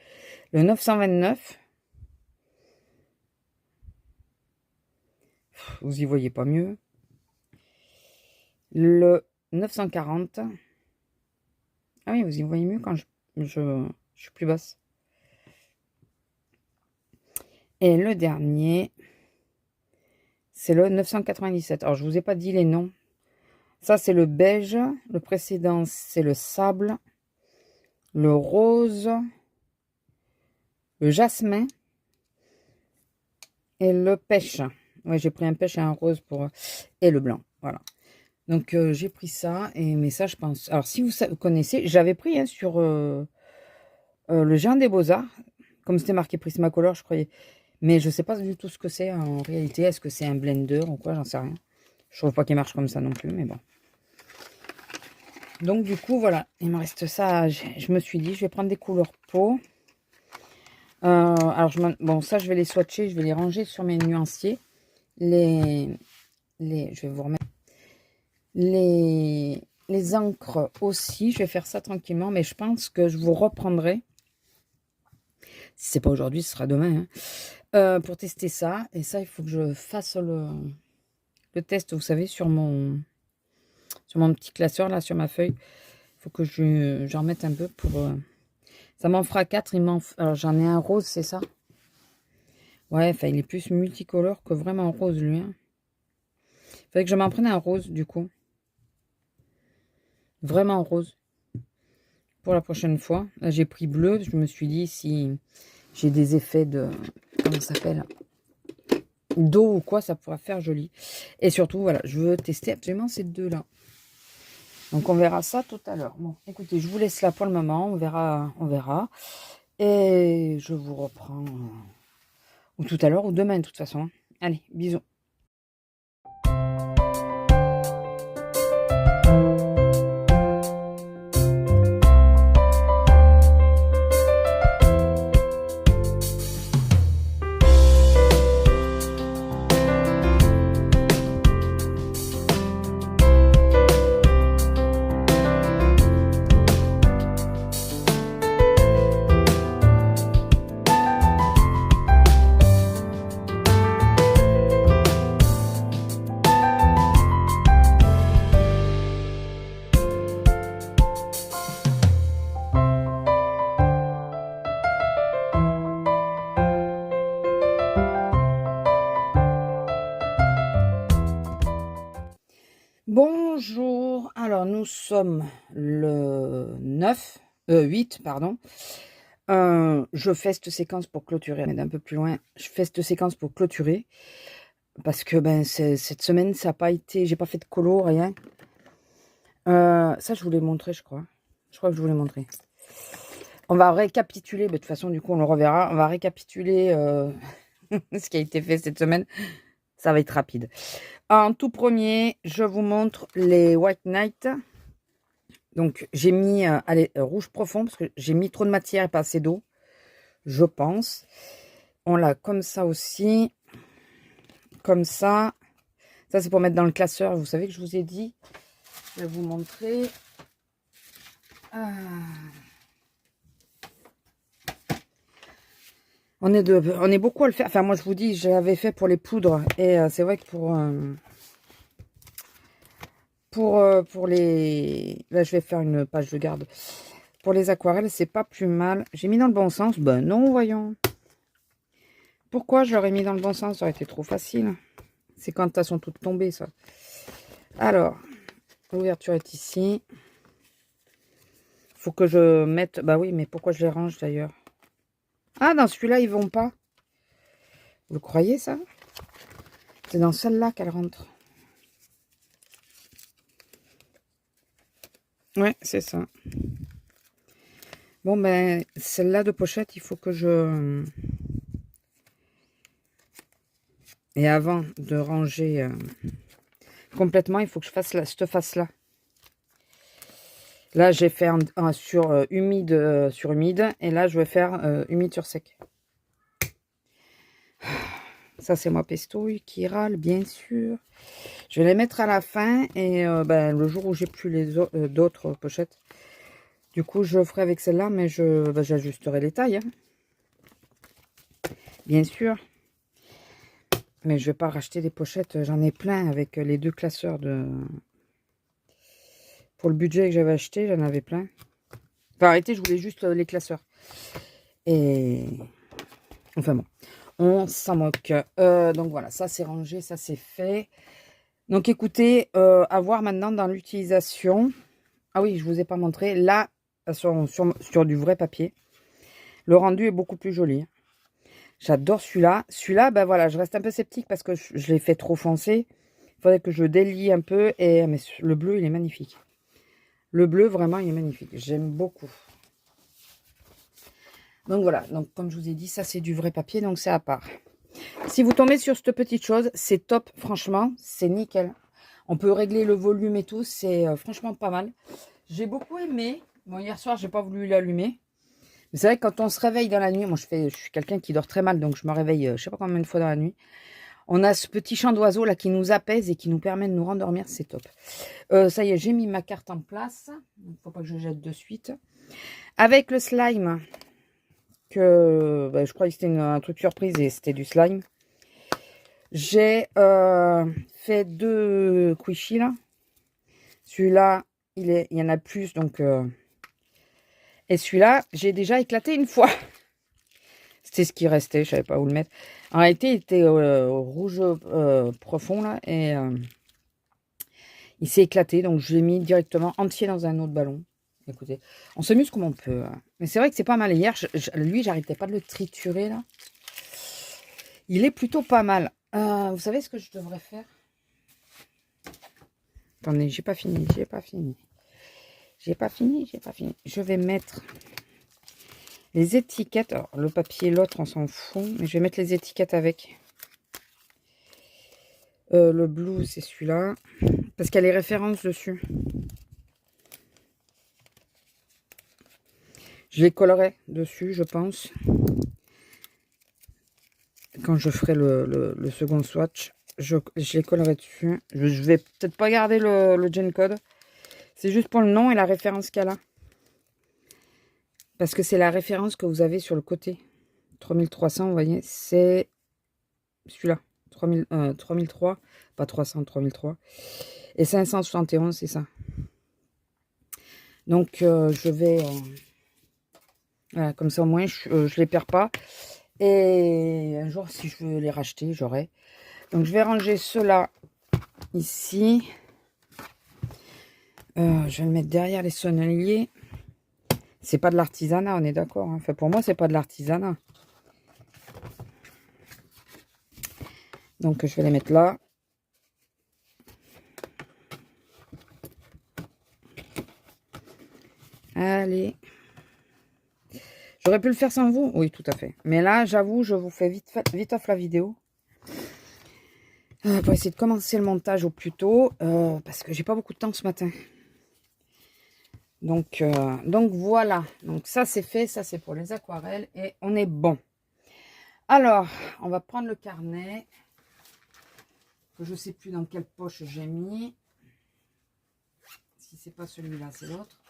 Le 929. Vous y voyez pas mieux. Le 940. Ah oui, vous y voyez mieux quand je suis plus basse. Et le dernier, c'est le 997. Alors, je vous ai pas dit les noms. Ça, c'est le beige. Le précédent, c'est le sable. Le rose. Le jasmin. Et le pêche. Ouais, j'ai pris un pêche et un rose pour... Et le blanc, voilà. Donc, j'ai pris ça. Mais ça, je pense... Alors, si vous connaissez, j'avais pris hein, sur le Géant des Beaux-Arts. Comme c'était marqué Prismacolor, je croyais. Mais je sais pas du tout ce que c'est en réalité. Est-ce que c'est un blender ou quoi? J'en sais rien. Je trouve pas qu'il marche comme ça non plus, mais bon. Donc, du coup, voilà. Il me reste ça. Je me suis dit, je vais prendre des couleurs peau. Alors, bon, ça, je vais les swatcher. Je vais les ranger sur mes nuanciers. Je vais vous remettre les encres aussi. Je vais faire ça tranquillement, mais je pense que je vous reprendrai. Si c'est pas aujourd'hui, ce sera demain. Hein, pour tester ça. Et ça, il faut que je fasse le test, vous savez, sur mon petit classeur, là, sur ma feuille. Il faut que j'en remette un peu pour... ça m'en fera 4. Alors, j'en ai un rose, c'est ça? Ouais, enfin, il est plus multicolore que vraiment rose, lui. Hein. Fallait que je m'en prenne un rose, du coup. Vraiment rose. Pour la prochaine fois. Là, j'ai pris bleu. Je me suis dit, si j'ai des effets de... Comment ça s'appelle? D'eau ou quoi, ça pourra faire joli. Et surtout, voilà, je veux tester absolument ces deux-là. Donc, on verra ça tout à l'heure. Bon, écoutez, je vous laisse là pour le moment. On verra. On verra. Et je vous reprends... ou tout à l'heure, ou demain, de toute façon. Allez, bisous. Bonjour, alors nous sommes le 8, pardon. Je fais cette séquence pour clôturer, mais d'un peu plus loin. Je fais cette séquence pour clôturer parce que ben cette semaine ça n'a pas été, j'ai pas fait de colo, rien. Ça je vous l'ai montré, je crois. Je crois que je vous l'ai montré. On va récapituler, de toute façon du coup on le reverra. On va récapituler ce qui a été fait cette semaine. Ça va être rapide. En tout premier, je vous montre les White Night. Donc, j'ai mis rouge profond parce que j'ai mis trop de matière et pas assez d'eau, je pense. On l'a comme ça aussi. Comme ça. Ça, c'est pour mettre dans le classeur. Vous savez que je vous ai dit. Je vais vous montrer. On est beaucoup à le faire. Enfin, moi, je vous dis, je l'avais fait pour les poudres. Et c'est vrai que pour les... Là, je vais faire une page de garde. Pour les aquarelles, c'est pas plus mal. J'ai mis dans le bon sens. Ben non, voyons. Pourquoi je l'aurais mis dans le bon sens? Ça aurait été trop facile. C'est quand elles sont toutes tombées, ça. Alors, l'ouverture est ici. Faut que je mette... Bah oui, mais pourquoi je les range, d'ailleurs? Ah, dans celui-là, ils vont pas. Vous croyez, ça? C'est dans celle-là qu'elle rentre. Ouais, c'est ça. Bon, ben, celle-là de pochette, il faut que je... Et avant de ranger complètement, il faut que je fasse cette face-là. Là, j'ai fait sur humide sur humide. Et là, je vais faire humide sur sec. Ça, c'est moi pestouille qui râle, bien sûr. Je vais les mettre à la fin. Et ben, le jour où j'ai plus les d'autres pochettes, du coup, je ferai avec celle-là. Mais j'ajusterai les tailles. Hein. Bien sûr. Mais je vais pas racheter des pochettes. J'en ai plein avec les 2 classeurs de... Pour le budget que j'avais acheté, j'en avais plein. Enfin, arrêtez, je voulais juste les classeurs. Et... Enfin bon, on s'en moque. Donc voilà, ça c'est rangé, ça c'est fait. Donc écoutez, à voir maintenant dans l'utilisation. Ah oui, je vous ai pas montré. Là, sur du vrai papier, le rendu est beaucoup plus joli. J'adore celui-là. Celui-là, ben voilà, je reste un peu sceptique parce que je l'ai fait trop foncé. Il faudrait que je délie un peu. Mais le bleu, il est magnifique. Le bleu, vraiment, il est magnifique. J'aime beaucoup. Donc voilà, donc comme je vous ai dit, ça c'est du vrai papier, donc c'est à part. Si vous tombez sur cette petite chose, c'est top, franchement, c'est nickel. On peut régler le volume et tout, c'est franchement pas mal. J'ai beaucoup aimé. Bon, hier soir, j'ai pas voulu l'allumer. Mais c'est vrai que quand on se réveille dans la nuit, moi je suis quelqu'un qui dort très mal, donc je me réveille je sais pas combien de fois dans la nuit. On a ce petit chant d'oiseau là qui nous apaise et qui nous permet de nous rendormir, c'est top. Ça y est, j'ai mis ma carte en place. Il ne faut pas que je jette de suite. Avec le slime, que je croyais que c'était un truc surprise et c'était du slime. J'ai fait 2 squishy là. Celui-là, il y en a plus, donc... Et celui-là, j'ai déjà éclaté une fois. C'était ce qui restait, je savais pas où le mettre. En réalité, il était rouge profond là, et il s'est éclaté, donc je l'ai mis directement entier dans un autre ballon. Écoutez, on s'amuse comme on peut. Hein. Mais c'est vrai que c'est pas mal. Hier, lui, j'arrêtais pas de le triturer là. Il est plutôt pas mal. Vous savez ce que je devrais faire? Attendez, j'ai pas fini. Je vais mettre les étiquettes. Alors, le papier, l'autre, on s'en fout. Mais je vais mettre les étiquettes avec. Le blue, c'est celui-là. Parce qu'il y a les références dessus. Je les collerai dessus, je pense. Quand je ferai le second swatch, je les collerai dessus. Je vais peut-être pas garder le Gen Code. C'est juste pour le nom et la référence qu'elle a. Parce que c'est la référence que vous avez sur le côté. 3300, vous voyez, c'est celui-là. 3003, pas 300, 3003. Et 571, c'est ça. Donc, je vais... voilà, comme ça, au moins, je les perds pas. Et un jour, si je veux les racheter, j'aurai. Donc, je vais ranger ceux-là ici. Je vais le mettre derrière les sonneliers. C'est pas de l'artisanat, on est d'accord. Hein. Enfin, pour moi, c'est pas de l'artisanat. Donc, je vais les mettre là. Allez. J'aurais pu le faire sans vous? Oui, tout à fait. Mais là, j'avoue, je vous fais vite off la vidéo. Pour essayer de commencer le montage au plus tôt. Parce que j'ai pas beaucoup de temps ce matin. Donc voilà. Donc ça, c'est fait. Ça, c'est pour les aquarelles. Et on est bon. Alors, on va prendre le carnet. Que je sais plus dans quelle poche j'ai mis. Si c'est pas celui-là, c'est l'autre.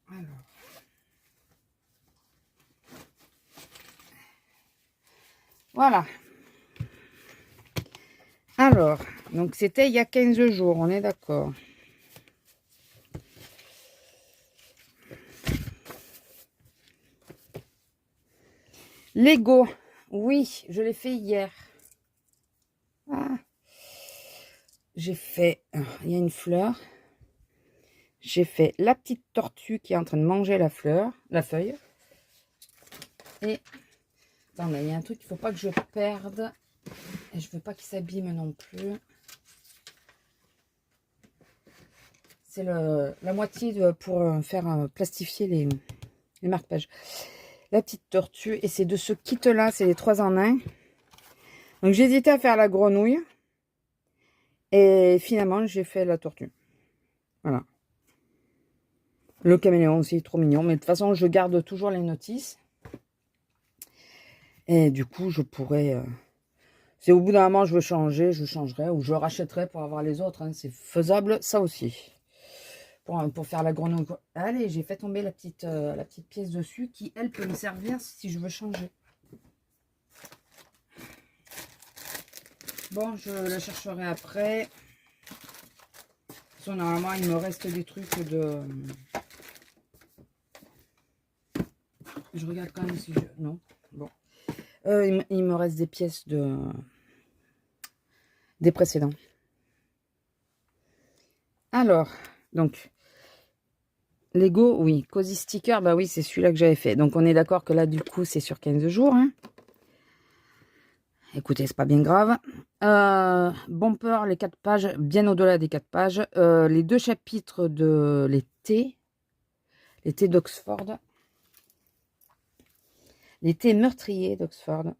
Alors. Voilà. Alors, donc c'était il y a 15 jours, on est d'accord. Lego, oui, je l'ai fait hier. Ah. J'ai fait, il y a une fleur. J'ai fait la petite tortue qui est en train de manger la feuille. Et, attendez, il y a un truc qu'il ne faut pas que je perde. Et je ne veux pas qu'il s'abîme non plus. C'est la moitié pour faire plastifier les marque-pages. la petite tortue. Et c'est de ce kit-là, c'est les 3 en 1. Donc j'hésitais à faire la grenouille. Et finalement, j'ai fait la tortue. Voilà. Le caméléon aussi, trop mignon. Mais de toute façon, je garde toujours les notices. Et du coup, je pourrais... si au bout d'un moment, je veux changer, je changerai. Ou je rachèterai pour avoir les autres. Hein. C'est faisable, ça aussi. Pour faire la grenouille. Allez, j'ai fait tomber la petite pièce dessus qui, elle, peut me servir si je veux changer. Bon, je la chercherai après. Parce que normalement, il me reste des trucs de... Je regarde quand même si je... Non, bon. Il me reste des pièces des précédents. Alors, donc... Lego, oui. Cozy Sticker, bah oui, c'est celui-là que j'avais fait. Donc, on est d'accord que là, du coup, c'est sur 15 jours. Hein. Écoutez, c'est pas bien grave. Bumper, les 4 pages, bien au-delà des 4 pages. Les 2 chapitres de l'été. L'été d'Oxford. L'été meurtrier d'Oxford.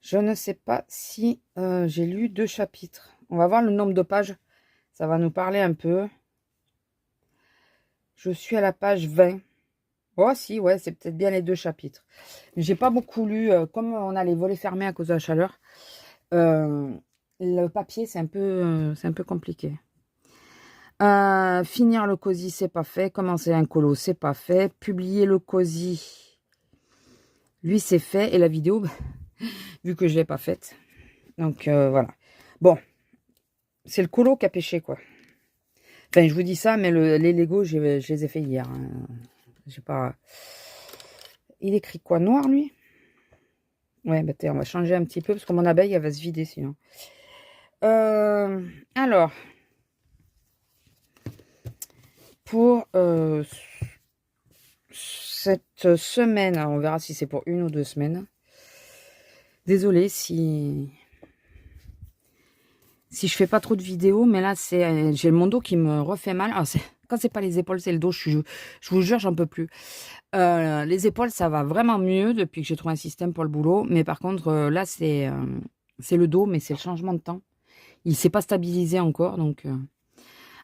Je ne sais pas si j'ai lu 2 chapitres. On va voir le nombre de pages. Ça va nous parler un peu. Je suis à la page 20. Oh si, ouais, c'est peut-être bien les 2 chapitres. J'ai pas beaucoup lu, comme on a les volets fermés à cause de la chaleur. Le papier, c'est un peu compliqué. Finir le cosy, c'est pas fait. Commencer un colo, c'est pas fait. Publier le cosy, lui, c'est fait. Et la vidéo, vu que je l'ai pas faite. Donc, voilà. Bon, c'est le colo qui a pêché, quoi. Enfin, je vous dis ça, mais les Lego, je les ai fait hier. Hein. J'ai pas... Il écrit quoi? Noir, lui? Ouais, bah, on va changer un petit peu, parce que mon abeille, elle va se vider, sinon. Alors... Pour cette semaine, alors on verra si c'est pour 1 ou 2 semaines. Désolée si je fais pas trop de vidéos, mais là j'ai mon dos qui me refait mal. Alors quand c'est pas les épaules, c'est le dos. Je vous jure, j'en peux plus. Les épaules, ça va vraiment mieux depuis que j'ai trouvé un système pour le boulot. Mais par contre, là c'est le dos, mais c'est le changement de temps. Il s'est pas stabilisé encore, donc.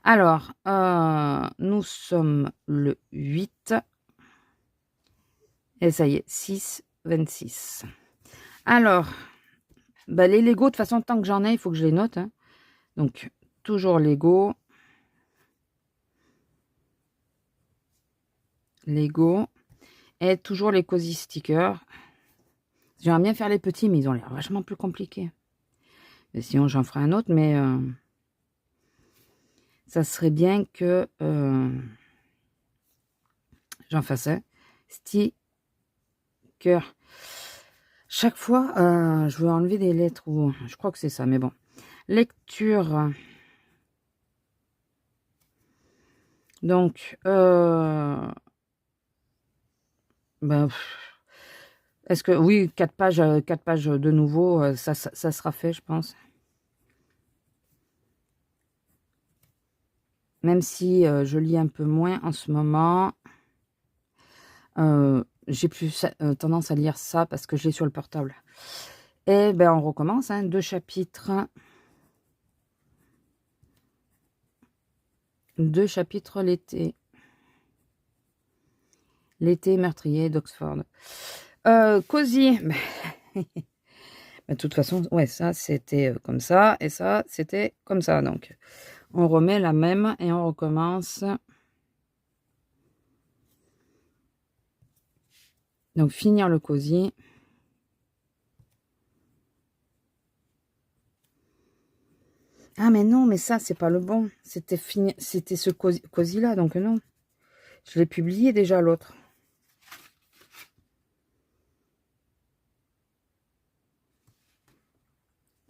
Alors, nous sommes le 8. Et ça y est, 6, 26. Alors, bah les Lego, de toute façon, tant que j'en ai, il faut que je les note. Hein. Donc, toujours Lego. Lego. Et toujours les Cozy Stickers. J'aimerais bien faire les petits, mais ils ont l'air vachement plus compliqués. Et sinon, j'en ferai un autre, mais ça serait bien que j'en fasse un. Sticker. Chaque fois, je veux enlever des lettres. Ou je crois que c'est ça, mais bon. Lecture. Donc, ben, est-ce que... Oui, 4 pages de nouveau, ça sera fait, je pense. Même si je lis un peu moins en ce moment. J'ai plus tendance à lire ça parce que je l'ai sur le portable. Et ben on recommence, hein, 2 chapitres. 2 chapitres l'été. L'été meurtrier d'Oxford. Cozy. De toute façon, ouais, ça c'était comme ça. Et ça, c'était comme ça. Donc, on remet la même et on recommence. Donc, finir le cosy. Ah, mais non, mais ça, c'est pas le bon. C'était fini, c'était ce cosy-là, donc non. Je l'ai publié déjà, l'autre.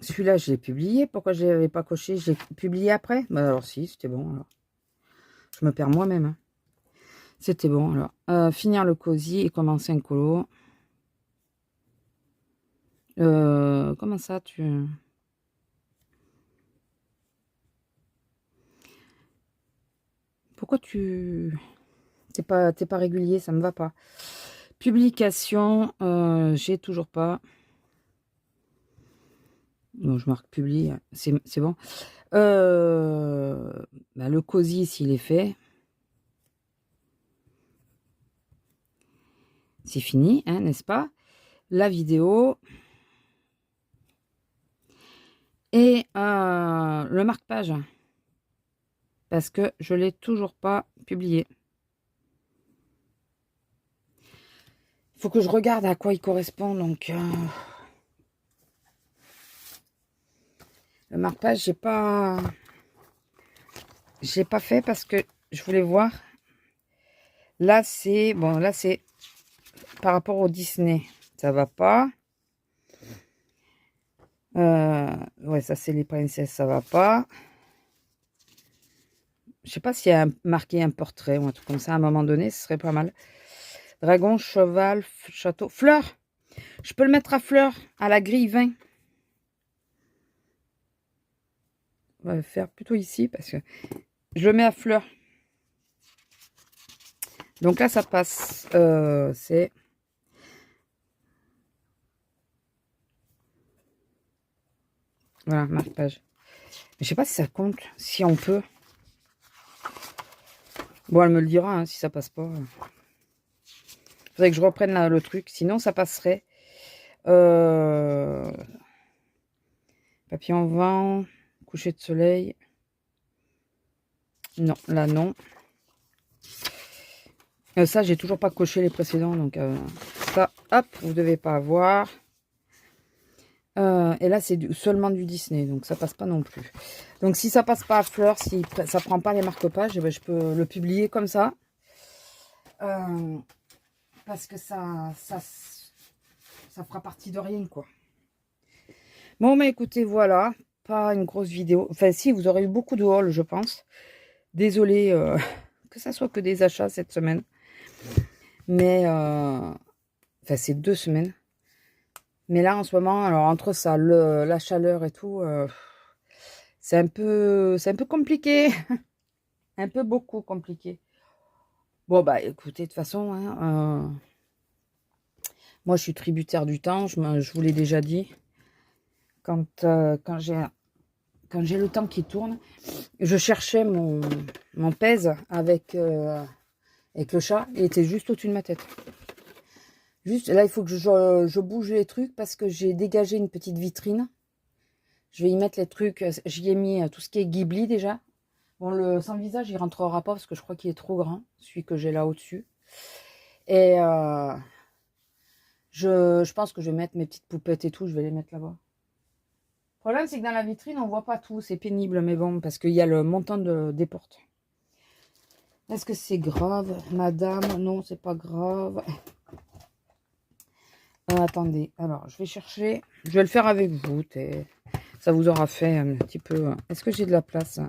Celui-là, je l'ai publié. Pourquoi je ne l'avais pas coché? Je l'ai publié après? Bah alors si, c'était bon, alors. Je me perds moi-même. Hein. C'était bon, alors. Finir le cosy et commencer un colo. Comment ça, tu... Pourquoi tu T'es pas régulier, ça me va pas. Publication, j'ai toujours pas. Bon, je marque publie, c'est bon. Bah, le cosy, s'il est fait. C'est fini, hein, n'est-ce pas? La vidéo. Et le marque-page. Parce que je ne l'ai toujours pas publié. Il faut que je regarde à quoi il correspond. Donc, le marque-page, j'ai pas fait parce que je voulais voir. Là, c'est... Bon, là, c'est par rapport au Disney. Ça va pas. Ouais, ça, c'est les princesses. Ça va pas. Je sais pas s'il y a marqué un portrait ou un truc comme ça. À un moment donné, ce serait pas mal. Dragon, cheval, château. Fleur. Je peux le mettre à fleur, à la grille 20. On va le faire plutôt ici parce que je le mets à fleur. Donc là, ça passe. C'est... Voilà, marque-page. Je sais pas si ça compte, si on peut. Bon, elle me le dira hein, si ça passe pas. Faudrait que je reprenne là, le truc. Sinon, ça passerait. Papillon vent, coucher de soleil. Non, là, non. Ça, j'ai toujours pas coché les précédents. Donc, ça, hop, vous devez pas avoir. Et là, c'est seulement du Disney. Donc, ça passe pas non plus. Donc, si ça passe pas à fleur, si ça prend pas les marque-pages, eh ben, je peux le publier comme ça. Parce que ça fera partie de rien, quoi. Bon, mais écoutez, voilà. Pas une grosse vidéo. Enfin, si, vous aurez eu beaucoup de haul, je pense. Désolée que ça soit que des achats cette semaine. Mais, enfin, c'est 2 semaines. Mais là, en ce moment, alors entre ça, la chaleur et tout, c'est un peu compliqué. Un peu beaucoup compliqué. Bon, bah, écoutez, de toute façon, hein, moi, je suis tributaire du temps. Je vous l'ai déjà dit. Quand j'ai le temps qui tourne, je cherchais mon pèse avec le chat. Il était juste au-dessus de ma tête. Juste, là, il faut que je bouge les trucs parce que j'ai dégagé une petite vitrine. Je vais y mettre les trucs. J'y ai mis tout ce qui est Ghibli déjà. Bon, le sans visage, il rentrera pas parce que je crois qu'il est trop grand. Celui que j'ai là au-dessus. Et je pense que je vais mettre mes petites poupettes et tout. Je vais les mettre là-bas. Le problème, c'est que dans la vitrine, on voit pas tout. C'est pénible, mais bon, parce qu'il y a le montant des portes. Est-ce que c'est grave, madame? Non, c'est pas grave. Attendez, alors, je vais chercher. Je vais le faire avec vous. Ça vous aura fait un petit peu... Est-ce que j'ai de la place?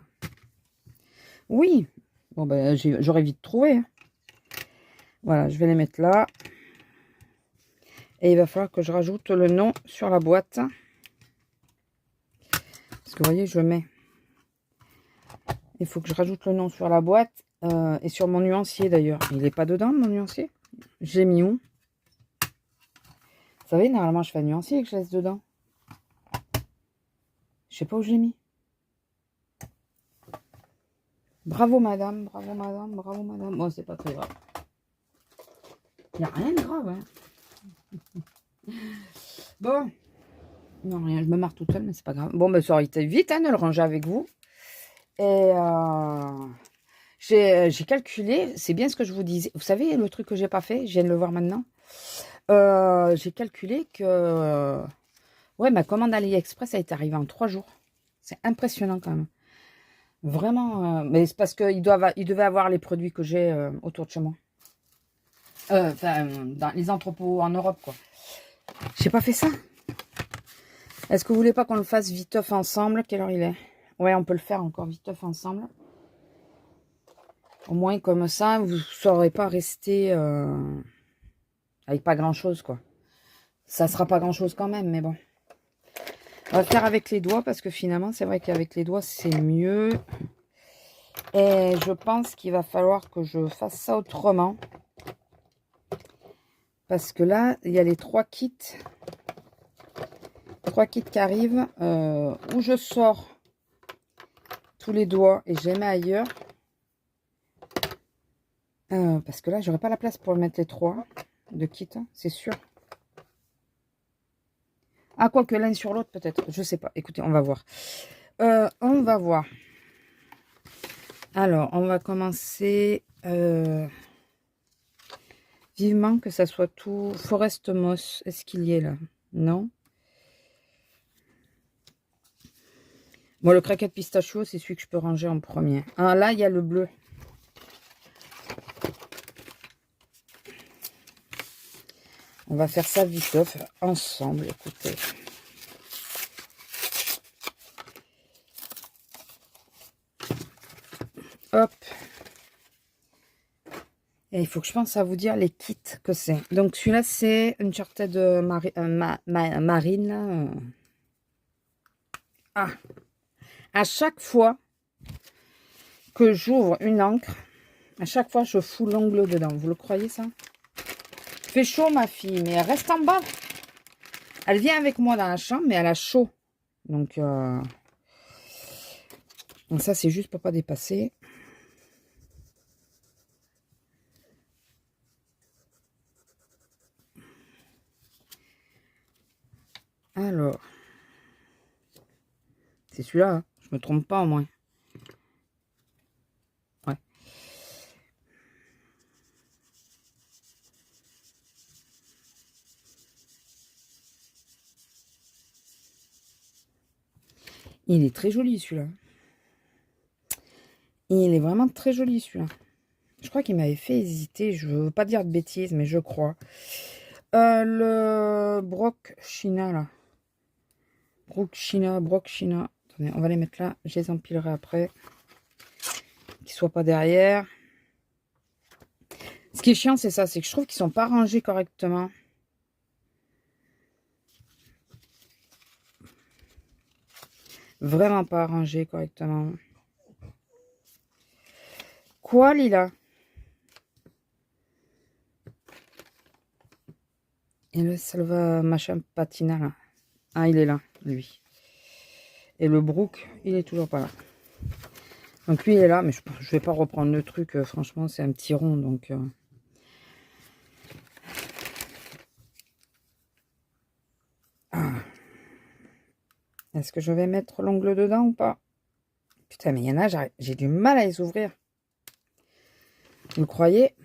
Oui. Bon, ben, j'aurais vite trouvé. Hein. Voilà, je vais les mettre là. Et il va falloir que je rajoute le nom sur la boîte. Parce que vous voyez, je mets. Il faut que je rajoute le nom sur la boîte. Et sur mon nuancier d'ailleurs. Il n'est pas dedans, mon nuancier. J'ai mis où? Vous savez, normalement, je fais un nuancier et que je laisse dedans. Je sais pas où je l'ai mis. Bravo, madame. Bravo, madame. Bravo, madame. Bon, c'est pas très grave. Il n'y a rien de grave, hein. Bon. Non, rien. Je me marre toute seule, mais c'est pas grave. Bon, ben, ça aurait été vite, hein, de le ranger avec vous. Et j'ai calculé. C'est bien ce que je vous disais. Vous savez, le truc que j'ai pas fait, je viens de le voir maintenant. J'ai calculé que ouais, ma commande AliExpress a été arrivée en 3 jours. C'est impressionnant quand même. Vraiment, mais c'est parce qu'il devait avoir les produits que j'ai autour de chez moi. Enfin, dans les entrepôts en Europe, quoi. J'ai pas fait ça. Est-ce que vous voulez pas qu'on le fasse viteuf ensemble? Quelle heure il est? Ouais, on peut le faire encore viteuf ensemble. Au moins, comme ça, vous ne saurez pas rester avec pas grand-chose, quoi. Ça sera pas grand-chose quand même, mais bon. On va le faire avec les doigts, parce que finalement, c'est vrai qu'avec les doigts, c'est mieux. Et je pense qu'il va falloir que je fasse ça autrement. Parce que là, il y a les 3 kits. 3 kits qui arrivent. Où je sors tous les doigts et je les mets ailleurs. Parce que là, j'aurai pas la place pour mettre les 3 de kits, hein, c'est sûr. Ah, quoi que l'un sur l'autre, peut-être. Je sais pas. Écoutez, on va voir. On va voir. Alors, on va commencer... vivement que ça soit tout... Forest Moss. Est-ce qu'il y est là? Non. Bon, le craquette pistachio, c'est celui que je peux ranger en premier. Ah, là, il y a le bleu. On va faire ça vite ensemble, écoutez. Hop. Et il faut que je pense à vous dire les kits que c'est. Donc celui-là, c'est Uncharted Marine. Ah. À chaque fois que j'ouvre une encre, à chaque fois, je fous l'ongle dedans. Vous le croyez, ça? Il fait chaud, ma fille, mais elle reste en bas. Elle vient avec moi dans la chambre, mais elle a chaud. Donc ça, c'est juste pour pas dépasser. Alors, c'est celui-là, hein. Je me trompe pas au moins. Ouais. Il est très joli, celui-là. Il est vraiment très joli, celui-là. Je crois qu'il m'avait fait hésiter. Je veux pas dire de bêtises, mais je crois. Le Brock China, là. Brock China. Attendez, on va les mettre là. Je les empilerai après. Qu'ils soient pas derrière. Ce qui est chiant, c'est ça. C'est que je trouve qu'ils sont pas rangés correctement. Vraiment pas rangés correctement. Quoi, Lila? Et le Salva machin patina, là. Ah, il est là, lui. Et le Brook, il est toujours pas là. Donc lui, il est là, mais je vais pas reprendre le truc. Franchement, c'est un petit rond, donc... Ah. Est-ce que je vais mettre l'ongle dedans ou pas? Putain, mais il y en a, j'ai du mal à les ouvrir. Vous le croyez?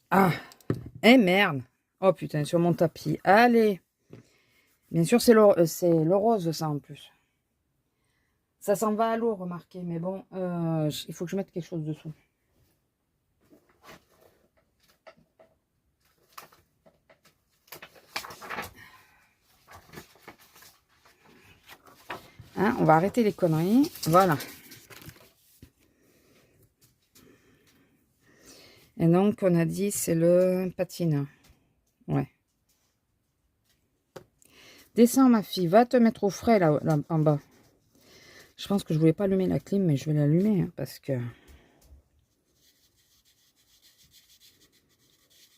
Ah! Eh merde! Oh putain, sur mon tapis. Allez! Bien sûr, c'est le rose, ça, en plus. Ça s'en va à l'eau, remarquez. Mais bon, il faut que je mette quelque chose dessous. Hein, on va arrêter les conneries. Voilà. Et donc, on a dit, c'est le patin. Ouais. Descends, ma fille. Va te mettre au frais, là en bas. Je pense que je voulais pas allumer la clim, mais je vais l'allumer, hein, parce que...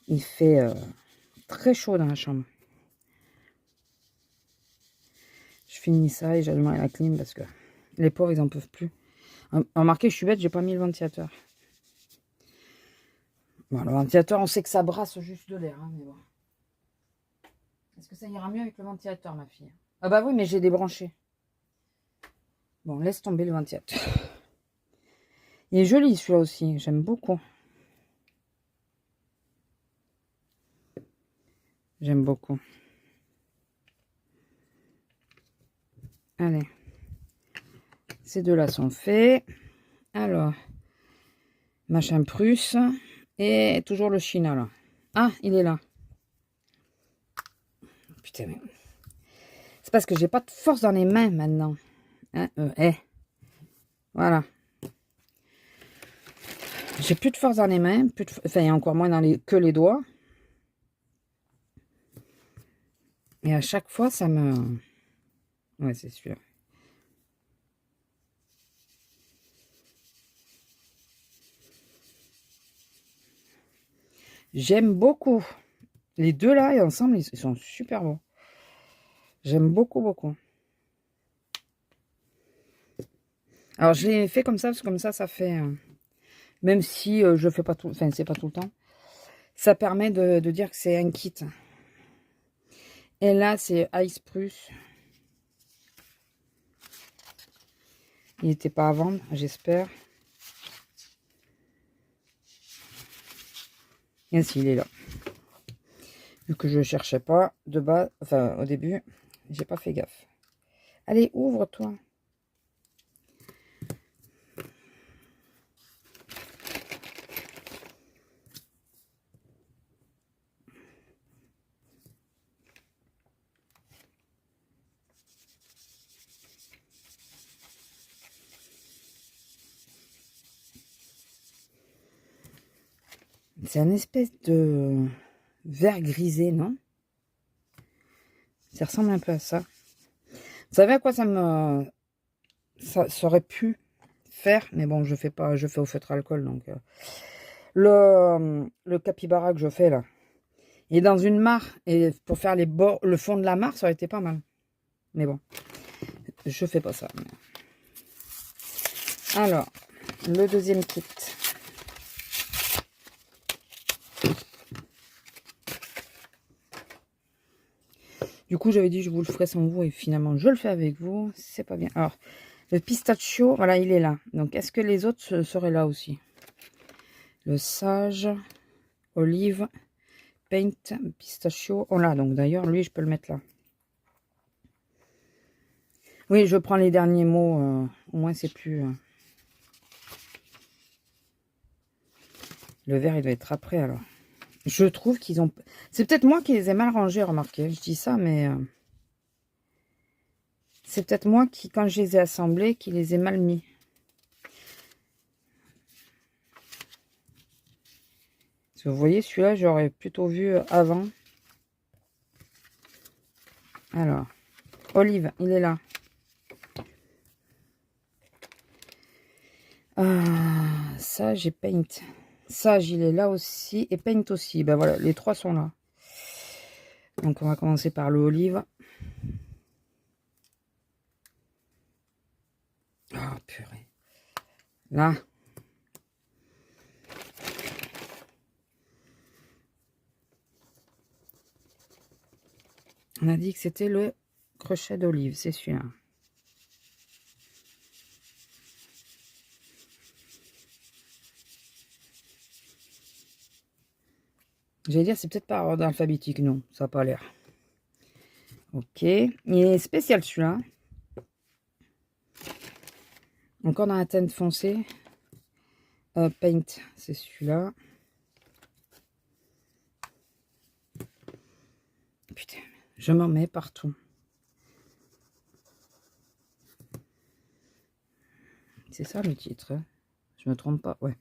Il fait très chaud dans la chambre. Je finis ça et j'allume la clim parce que les pauvres, ils en peuvent plus. Remarquez, je suis bête, j'ai pas mis le ventilateur. Bon, le ventilateur, on sait que ça brasse juste de l'air, hein, mais bon. Est-ce que ça ira mieux avec le ventilateur, ma fille? Ah bah oui, mais j'ai débranché. Bon, laisse tomber le ventilateur. Il est joli, celui-là aussi. J'aime beaucoup. J'aime beaucoup. Allez. Ces deux-là sont faits. Alors, machin Prusse. Et toujours le China, là. Ah, il est là. Putain, mais... C'est parce que j'ai pas de force dans les mains, maintenant. Hein, Voilà. J'ai plus de force dans les mains. Enfin, encore moins dans que les doigts. Et à chaque fois, ça me... Ouais, c'est sûr. J'aime beaucoup. Les deux là, et ensemble, ils sont super beaux. J'aime beaucoup, beaucoup. Alors, je l'ai fait comme ça, parce que comme ça fait... même si je fais pas tout... Enfin, c'est pas tout le temps. Ça permet de dire que c'est un kit. Et là, c'est Ice Plus. Il n'était pas à vendre, j'espère. Et ainsi, il est là. Vu que je ne cherchais pas de base, enfin au début, j'ai pas fait gaffe. Allez, ouvre-toi. C'est un espèce de vert grisé, non? Ça ressemble un peu à ça. Vous savez à quoi ça aurait pu faire, mais bon, je fais pas, je fais au feutre alcool, donc le capybara que je fais là, il est dans une mare, et pour faire les bords, le fond de la mare, ça aurait été pas mal. Mais bon, je fais pas ça. Alors, le deuxième kit. Du coup, j'avais dit je vous le ferai sans vous et finalement je le fais avec vous. C'est pas bien. Alors, le pistachio, voilà, il est là. Donc, est-ce que les autres seraient là aussi? Le sage, olive, paint, pistachio. Oh là, donc d'ailleurs, lui, je peux le mettre là. Oui, je prends les derniers mots. Au moins, c'est plus... Le vert, il doit être après, alors. Je trouve qu'ils ont... C'est peut-être moi qui les ai mal rangés, remarquez. Je dis ça, mais... C'est peut-être moi qui, quand je les ai assemblés, qui les ai mal mis. Parce que vous voyez, celui-là, j'aurais plutôt vu avant. Alors, olive, il est là. Ça, j'ai paint. Sage, il est là aussi. Et paint aussi. Ben voilà, les trois sont là. Donc, on va commencer par le olive. Ah, purée. Là. On a dit que c'était le crochet d'olive. C'est celui-là. J'allais dire, c'est peut-être par ordre alphabétique. Non, ça n'a pas l'air. Ok. Il est spécial celui-là. Encore dans la teinte foncée. Paint, c'est celui-là. Putain, je m'en mets partout. C'est ça le titre. Hein. Je me trompe pas, ouais.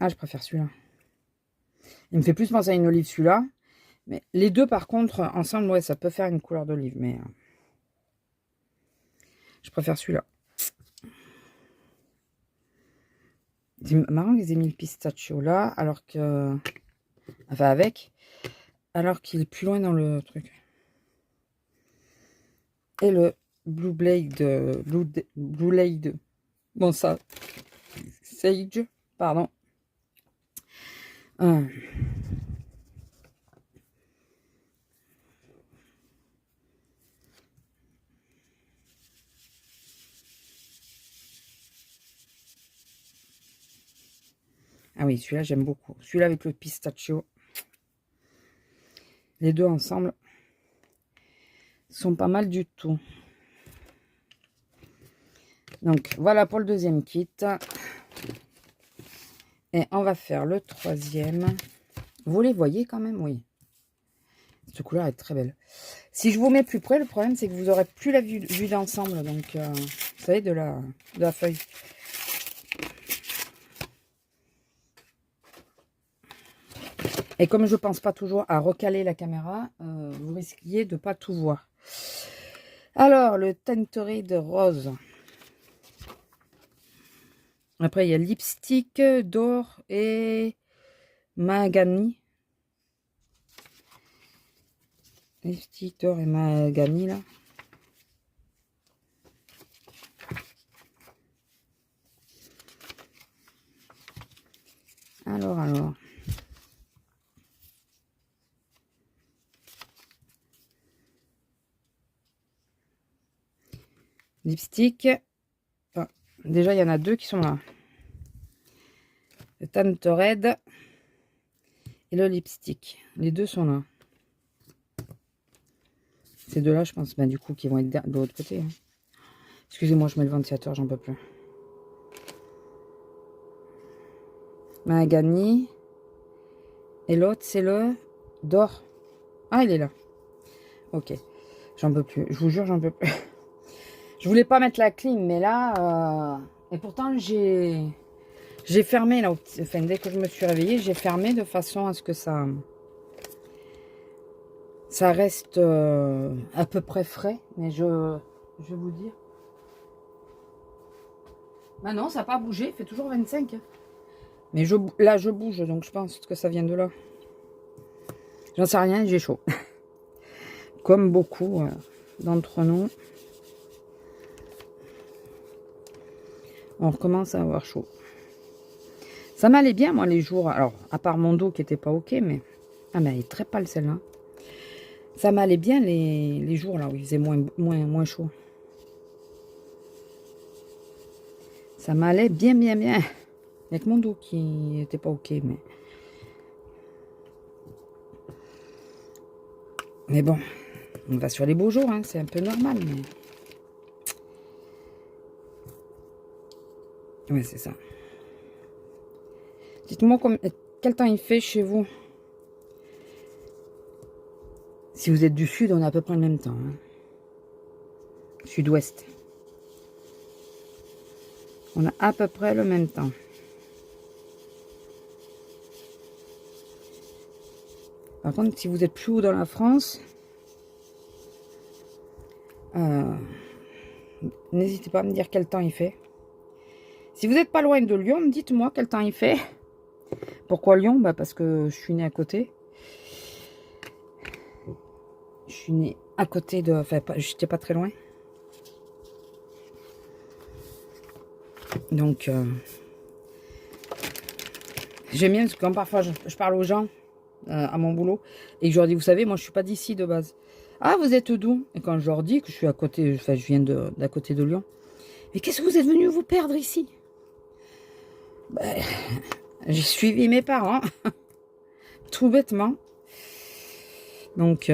Ah, je préfère celui-là. Il me fait plus penser à une olive celui-là. Mais les deux, par contre, ensemble, ouais, ça peut faire une couleur d'olive. Mais je préfère celui-là. C'est marrant qu'ils aient mis le pistachio là, alors que... Enfin, avec. Alors qu'il est plus loin dans le truc. Et le Blue Blade... Blue Blade... Bon, ça... Sage, pardon. Ah oui, celui-là, j'aime beaucoup. Celui-là avec le pistachio. Les deux ensemble sont pas mal du tout. Donc, voilà pour le deuxième kit. Et on va faire le troisième. Vous les voyez quand même? Oui. Cette couleur est très belle. Si je vous mets plus près, le problème, c'est que vous n'aurez plus la vue d'ensemble. Donc, vous savez, de la feuille. Et comme je pense pas toujours à recaler la caméra, vous risquiez de pas tout voir. Alors, le Tintoret de rose. Après, il y a lipstick d'or et mahagani. Lipstick d'or et mahagani, là. Alors. Lipstick. Ah, déjà, il y en a deux qui sont là. Le Tantored et le lipstick. Les deux sont là. Ces deux-là, je pense, du coup, qui vont être de l'autre côté. Hein. Excusez-moi, je mets le ventilateur, j'en peux plus. Mahagani. Et l'autre, c'est le d'or. Ah, il est là. Ok. J'en peux plus. Je vous jure, j'en peux plus. Je voulais pas mettre la clim, mais là... Et pourtant, j'ai fermé, là. Enfin, dès que je me suis réveillée, j'ai fermé de façon à ce que ça reste à peu près frais. Mais je vais vous dire. Bah non, ça n'a pas bougé. Il fait toujours 25. Mais là, je bouge, donc je pense que ça vient de là. J'en sais rien, j'ai chaud. Comme beaucoup d'entre nous. On recommence à avoir chaud. Ça m'allait bien, moi, les jours. Alors, à part mon dos qui était pas ok, mais... Ah, mais elle est très pâle, celle-là. Ça m'allait bien les jours, là, où il faisait moins chaud. Ça m'allait bien. Avec mon dos qui était pas ok, mais... Mais bon, on va sur les beaux jours, hein, c'est un peu normal, mais... Ouais, c'est ça. Dites-moi quel temps il fait chez vous. Si vous êtes du sud, on a à peu près le même temps. Hein. Sud-ouest. On a à peu près le même temps. Par contre, si vous êtes plus haut dans la France, n'hésitez pas à me dire quel temps il fait. Si vous n'êtes pas loin de Lyon, dites-moi quel temps il fait. Pourquoi Lyon? Bah parce que je suis née à côté. Je suis née à côté de... Enfin, j'étais pas très loin. Donc, j'aime bien parce que quand parfois je parle aux gens à mon boulot et que je leur dis, vous savez, moi je suis pas d'ici de base. Ah, vous êtes d'où? Et quand je leur dis que je suis à côté, enfin je viens d'à côté de Lyon. Mais qu'est-ce que vous êtes venu vous perdre ici? Ben, j'ai suivi mes parents, tout bêtement. Donc,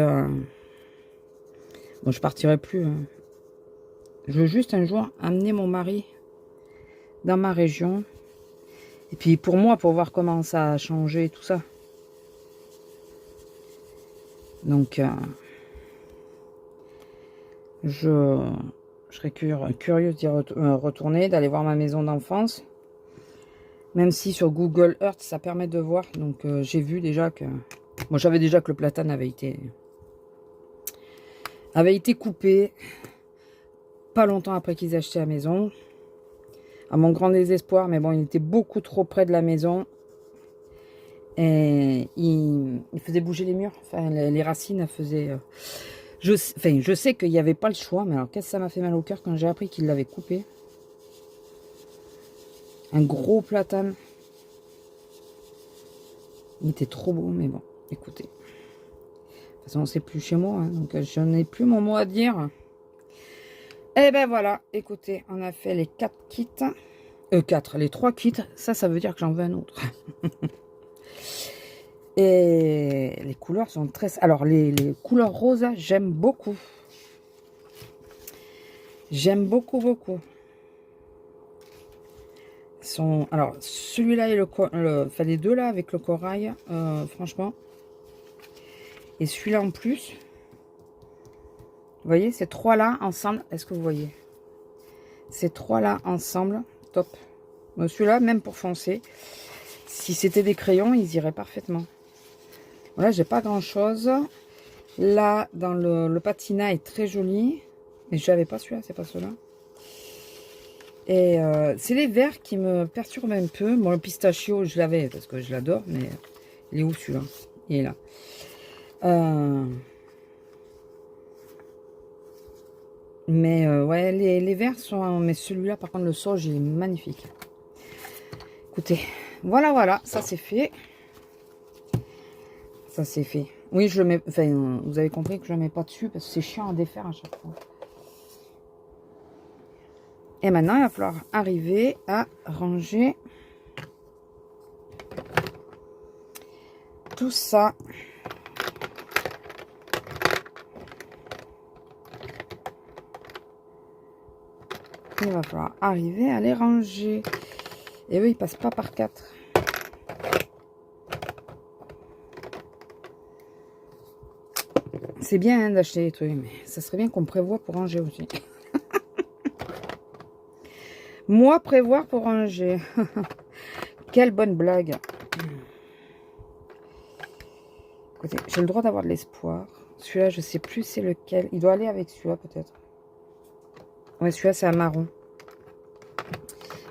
bon, je partirai plus. Hein. Je veux juste un jour amener mon mari dans ma région. Et puis pour moi, pour voir comment ça a changé tout ça. Donc, je serais curieuse d'y retourner, d'aller voir ma maison d'enfance. Même si sur Google Earth, ça permet de voir. Donc, j'ai vu déjà que... Moi, j'avais déjà que le platane avait été coupé. Pas longtemps après qu'ils aient acheté la maison. À mon grand désespoir. Mais bon, il était beaucoup trop près de la maison. Et il faisait bouger les murs. Enfin, les racines faisaient... je sais qu'il n'y avait pas le choix. Mais alors, qu'est-ce que ça m'a fait mal au cœur quand j'ai appris qu'il l'avait coupé. Un gros platane. Il était trop beau, mais bon, écoutez. De toute façon, c'est plus chez moi, hein, donc je n'ai plus mon mot à dire. Et ben voilà, écoutez, on a fait les 4 kits. Les 3 kits, ça veut dire que j'en veux un autre. Et les couleurs sont très... Alors, les couleurs roses, j'aime beaucoup. J'aime beaucoup. Alors, celui-là et enfin, les deux là avec le corail, franchement. Et celui-là en plus. Vous voyez, ces trois là ensemble. Est-ce que vous voyez? Ces trois là ensemble, top. Bon, celui-là, même pour foncer, si c'était des crayons, ils iraient parfaitement. Voilà, j'ai pas grand-chose. Là, dans le patina est très joli. Mais j'avais pas celui-là, c'est pas celui-là. Et c'est les verts qui me perturbent un peu. Bon, le pistachio, je l'avais parce que je l'adore, mais il est où celui-là? Il est là. Mais ouais, les verts sont... Mais celui-là, par contre, le sauge, il est magnifique. Écoutez, voilà, voilà, ça c'est fait. Ça c'est fait. Oui, je le mets... Enfin, vous avez compris que je ne le mets pas dessus parce que c'est chiant à défaire à chaque fois. Et maintenant, il va falloir arriver à ranger tout ça. Il va falloir arriver à les ranger. Et eux, ils passent pas par 4. C'est bien hein, d'acheter des trucs, mais ça serait bien qu'on prévoit pour ranger aussi. Moi, prévoir pour ranger. Quelle bonne blague. Écoutez, j'ai le droit d'avoir de l'espoir. Celui-là, je sais plus c'est lequel. Il doit aller avec celui-là, peut-être. Ouais, celui-là, c'est un marron.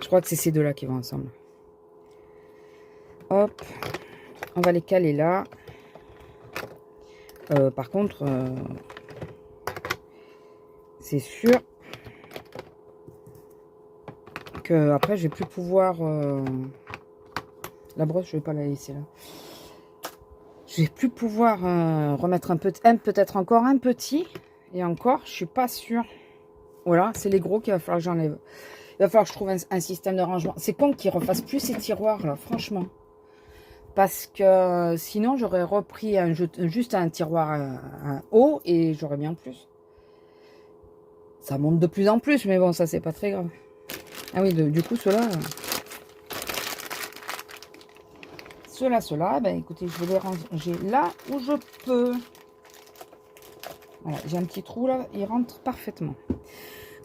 Je crois que c'est ces deux-là qui vont ensemble. Hop. On va les caler là. Par contre, c'est sûr que après je vais plus pouvoir... la brosse, je vais pas la laisser là. Je vais plus pouvoir remettre un peu... peut-être encore un petit. Et encore, je suis pas sûre. Voilà, c'est les gros qu'il va falloir que j'enlève. Il va falloir que je trouve un système de rangement. C'est con qu'ils refassent plus ces tiroirs là, franchement. Parce que sinon, j'aurais repris juste un tiroir un haut et j'aurais bien plus. Ça monte de plus en plus, mais bon, ça, c'est pas très grave. Ah oui, du coup, ceux-là... Ceux-là, ben écoutez, je vais les ranger là où je peux. Voilà, j'ai un petit trou là, il rentre parfaitement.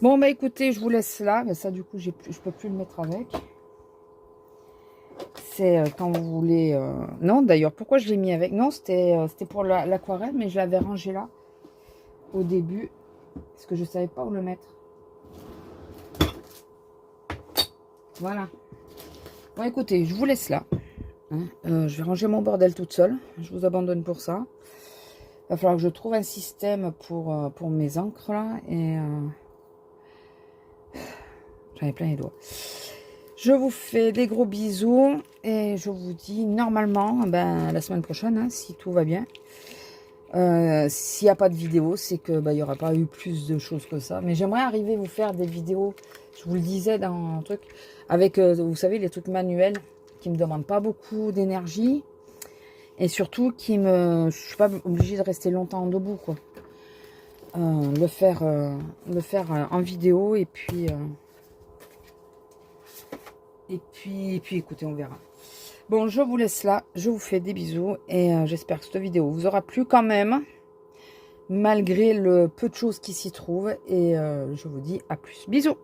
Bon, bah écoutez, je vous laisse là. Ben, ça, du coup, je peux plus le mettre avec. C'est quand vous voulez... Non, d'ailleurs, pourquoi je l'ai mis avec? Non, c'était pour l'aquarelle, mais je l'avais rangé là, au début, parce que je savais pas où le mettre. Voilà. Bon, écoutez, je vous laisse là. Hein. Je vais ranger mon bordel toute seule. Je vous abandonne pour ça. Il va falloir que je trouve un système pour mes encres là. Et j'en ai plein les doigts. Je vous fais des gros bisous. Et je vous dis normalement, ben, la semaine prochaine, hein, si tout va bien. S'il n'y a pas de vidéo, c'est que il n'y aura pas eu plus de choses que ça. Mais j'aimerais arriver à vous faire des vidéos, je vous le disais dans un truc, avec, vous savez, les trucs manuels qui ne me demandent pas beaucoup d'énergie. Et surtout, je ne suis pas obligée de rester longtemps debout, quoi. Le faire en vidéo et puis, écoutez, on verra. Bon, je vous laisse là. Je vous fais des bisous et j'espère que cette vidéo vous aura plu quand même, malgré le peu de choses qui s'y trouvent. Et je vous dis à plus. Bisous.